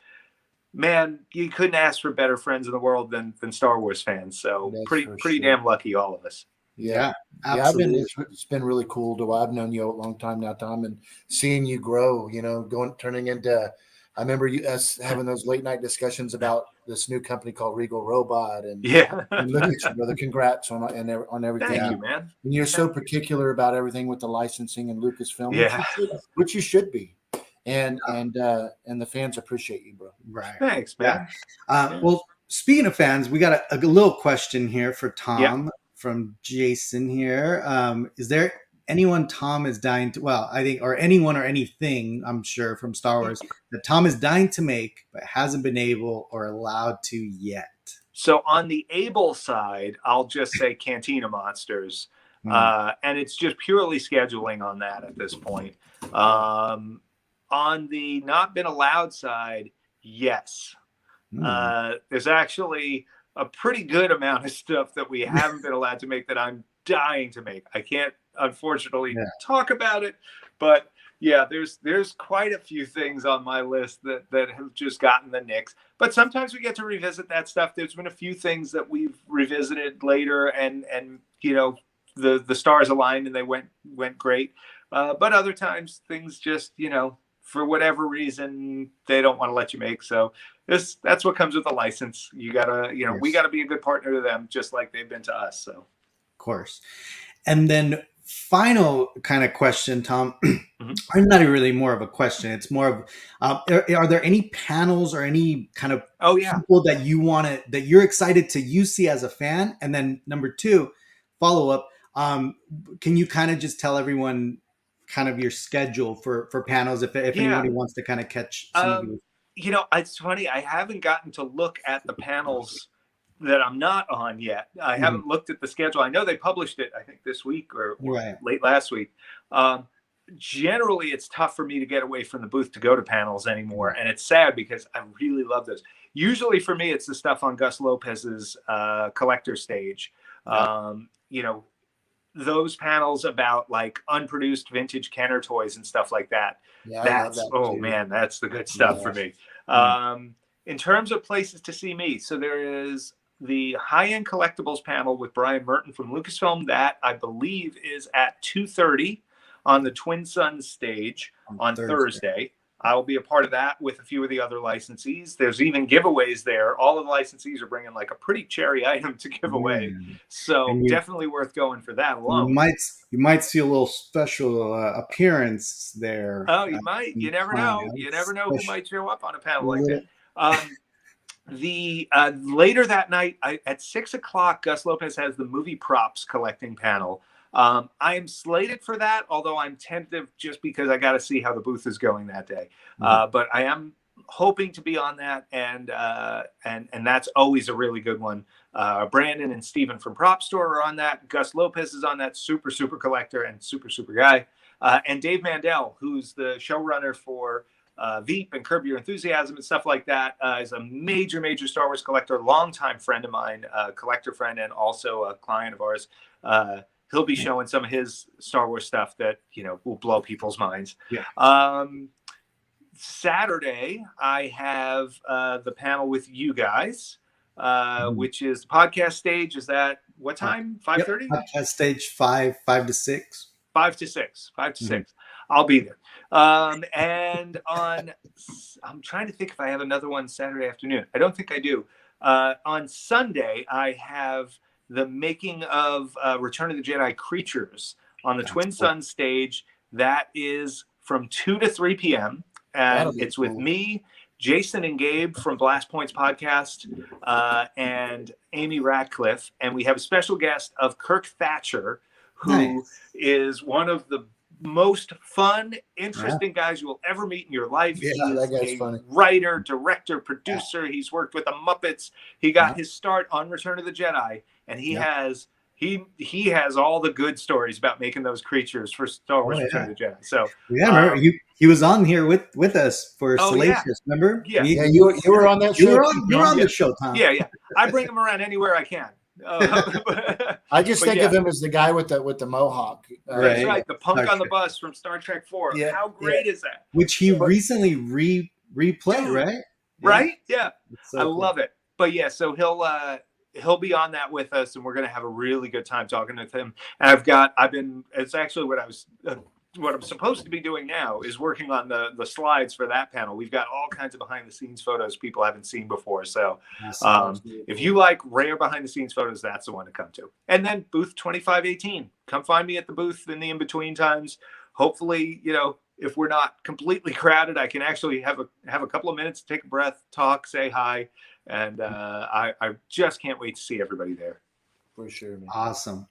man, you couldn't ask for better friends in the world than Star Wars fans. So pretty damn lucky, all of us. Yeah, absolutely. It's been really cool to. I've known you a long time now, Tom, and seeing you grow. Turning into. I remember us having those late night discussions about this new company called Regal Robot, and and look at you, brother. Congrats on everything. Thank you, man. And you're so particular about everything with the licensing and Lucasfilm, which you should be. And the fans appreciate you, bro. Right. Thanks, man. Well, speaking of fans, we got a little question here for Tom from Jason here. Is there anyone Tom is dying to, or anyone or anything, I'm sure, from Star Wars that Tom is dying to make but hasn't been able or allowed to yet? So on the able side, I'll just say Cantina Monsters. And it's just purely scheduling on that at this point. On the not been allowed side, yes. There's actually a pretty good amount of stuff that we haven't been allowed to make that I'm dying to make. I can't, unfortunately, talk about it, but there's quite a few things on my list that have just gotten the nix. But sometimes we get to revisit that stuff. There's been a few things that we've revisited later, and the stars aligned and they went great. But other times things just for whatever reason they don't want to let you make. So that's what comes with a license. You gotta we gotta be a good partner to them, just like they've been to us. So of course. And then final kind of question, Tom. I'm not really more of a question. It's more of, are there any panels or any kind of people that you're excited to see as a fan? And then number two, follow up. Can you kind of just tell everyone kind of your schedule for panels if anybody wants to kind of catch some of these? It's funny. I haven't gotten to look at the panels that I'm not on yet. I haven't looked at the schedule. I know they published it, I think this week or late last week. Generally, it's tough for me to get away from the booth to go to panels anymore. And it's sad because I really love those. Usually for me, it's the stuff on Gus Lopez's collector stage. Those panels about like unproduced vintage Kenner toys and stuff like that. That's the good stuff for me. In terms of places to see me, so there is the high-end collectibles panel with Brian Merton from Lucasfilm. That I believe is at 2:30 on the Twin Suns stage on Thursday. I'll be a part of that with a few of the other licensees. There's even giveaways there. All of the licensees are bringing like a pretty cherry item to give away. So definitely worth going for that alone. You might see a little special appearance there. Oh, you might. You never know. You never know who might show up on a panel like that. Later that night at 6:00, Gus Lopez has the movie props collecting panel. I am slated for that, although I'm tentative just because I got to see how the booth is going that day. But I am hoping to be on that, and that's always a really good one. Brandon and Steven from Prop Store are on that. Gus Lopez is on that, super collector and super guy. And Dave Mandel, who's the showrunner for Veep and Curb Your Enthusiasm and stuff like that, is a major Star Wars collector, longtime friend of mine, collector friend, and also a client of ours. He'll be showing some of his Star Wars stuff that, will blow people's minds. Saturday, I have the panel with you guys, which is the podcast stage. Is that what time? 5:30? Podcast stage 5 to 6. 5 to 6. I'll be there. And I'm trying to think if I have another one Saturday afternoon. I don't think I do. On Sunday, I have the making of Return of the Jedi Creatures on the Twin Suns stage. That is from 2 to 3 p.m. And it's with me, Jason and Gabe from Blast Points Podcast, and Amy Ratcliffe. And we have a special guest of Kirk Thatcher, who is one of the most fun, interesting guys you will ever meet in your life. Yeah, he is that guy's a funny. writer, director, producer. He's worked with the Muppets. He got his start on Return of the Jedi, and he has all the good stories about making those creatures for Star Wars Return of the Jedi. So remember he was on here with us for Salacious. Remember? Yeah, you were on that show. You were on the show, Tom. Yeah. I bring him around anywhere I can. I just think of him as the guy with the mohawk. That's right, the punk on the bus from Star Trek 4. Yeah, How great is that? Which he recently replayed, right? Right? Yeah. So I love it. But yeah, so he'll be on that with us, and we're going to have a really good time talking with him. And it's actually what I'm supposed to be doing now is working on the slides for that panel. We've got all kinds of behind the scenes photos people haven't seen before. So if you like rare behind the scenes photos, that's the one to come to. And then booth 2518, come find me at the booth in the in-between times. Hopefully, if we're not completely crowded, I can actually have a couple of minutes to take a breath, talk, say hi. And I just can't wait to see everybody there. For sure, man. Awesome.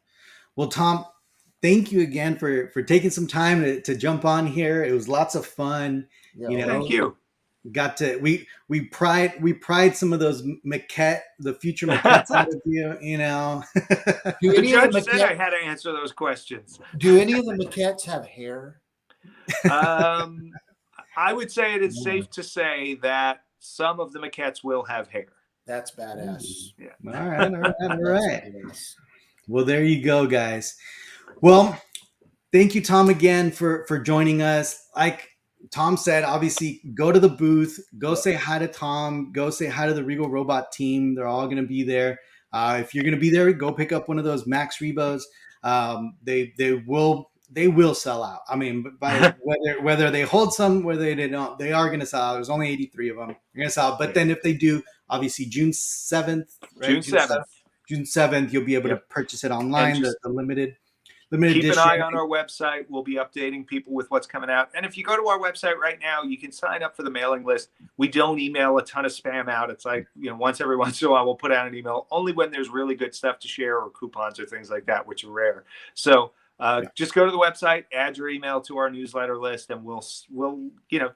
Well, Tom, thank you again for taking some time to jump on here. It was lots of fun. Yeah, thank you. Got to we pried some of those Maquette, the future Maquettes out of you. The judge said I had to answer those questions. Do any of the Maquettes have hair? I would say it is safe to say that some of the Maquettes will have hair. That's badass. Yeah. All right. Well, there you go, guys. Well, thank you, Tom, again for joining us. Like Tom said, obviously, go to the booth, go say hi to Tom, go say hi to the Regal Robot team. They're all going to be there. If you're going to be there, go pick up one of those Max Rebos. They will sell out. I mean, by whether they hold some, whether they don't, they are going to sell out. There's only 83 of them. They're going to sell out. But then if they do, obviously June 7th, right? June 7th, you'll be able to purchase it online. The limited keep edition. Keep an eye on our website. We'll be updating people with what's coming out. And if you go to our website right now, you can sign up for the mailing list. We don't email a ton of spam out. It's like, once every once in a while, we'll put out an email only when there's really good stuff to share or coupons or things like that, which are rare. So just go to the website, add your email to our newsletter list, and we'll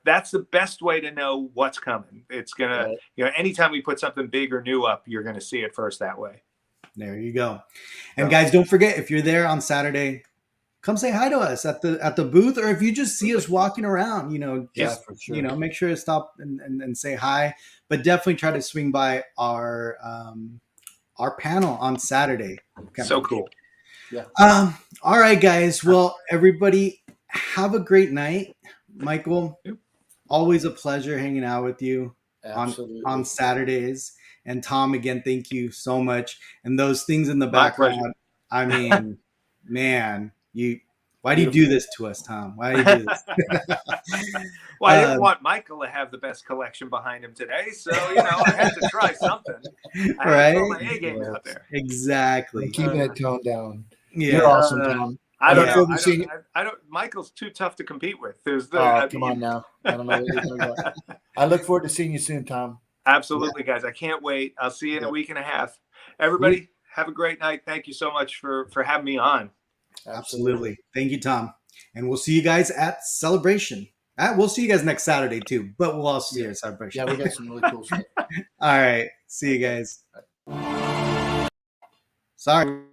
that's the best way to know what's coming. It's going to, anytime we put something big or new up, you're going to see it first that way. There you go. And guys, don't forget, if you're there on Saturday, come say hi to us at the booth, or if you just see us walking around, for sure. Make sure to stop and say hi, but definitely try to swing by our panel on Saturday. So cool. Yeah. All right, guys. Well, everybody have a great night. Michael, always a pleasure hanging out with you on Saturdays. And Tom, again, thank you so much. And those things in the background, I mean, man, why do you do this to us, Tom? Why do you do this? Well, I didn't want Michael to have the best collection behind him today, so I had to try something. I had to throw my A game out there. Exactly. Keeping it toned down. Yeah. You're awesome, Tom. I don't know. Michael's too tough to compete with. Come on now. I don't know what you're talking about. I look forward to seeing you soon, Tom. Absolutely, guys. I can't wait. I'll see you in a week and a half. Everybody, have a great night. Thank you so much for having me on. Absolutely. Thank you, Tom. And we'll see you guys at Celebration. We'll see you guys next Saturday, too. But we'll also see you at Celebration. Yeah, we got some really cool stuff. All right. See you guys. Sorry.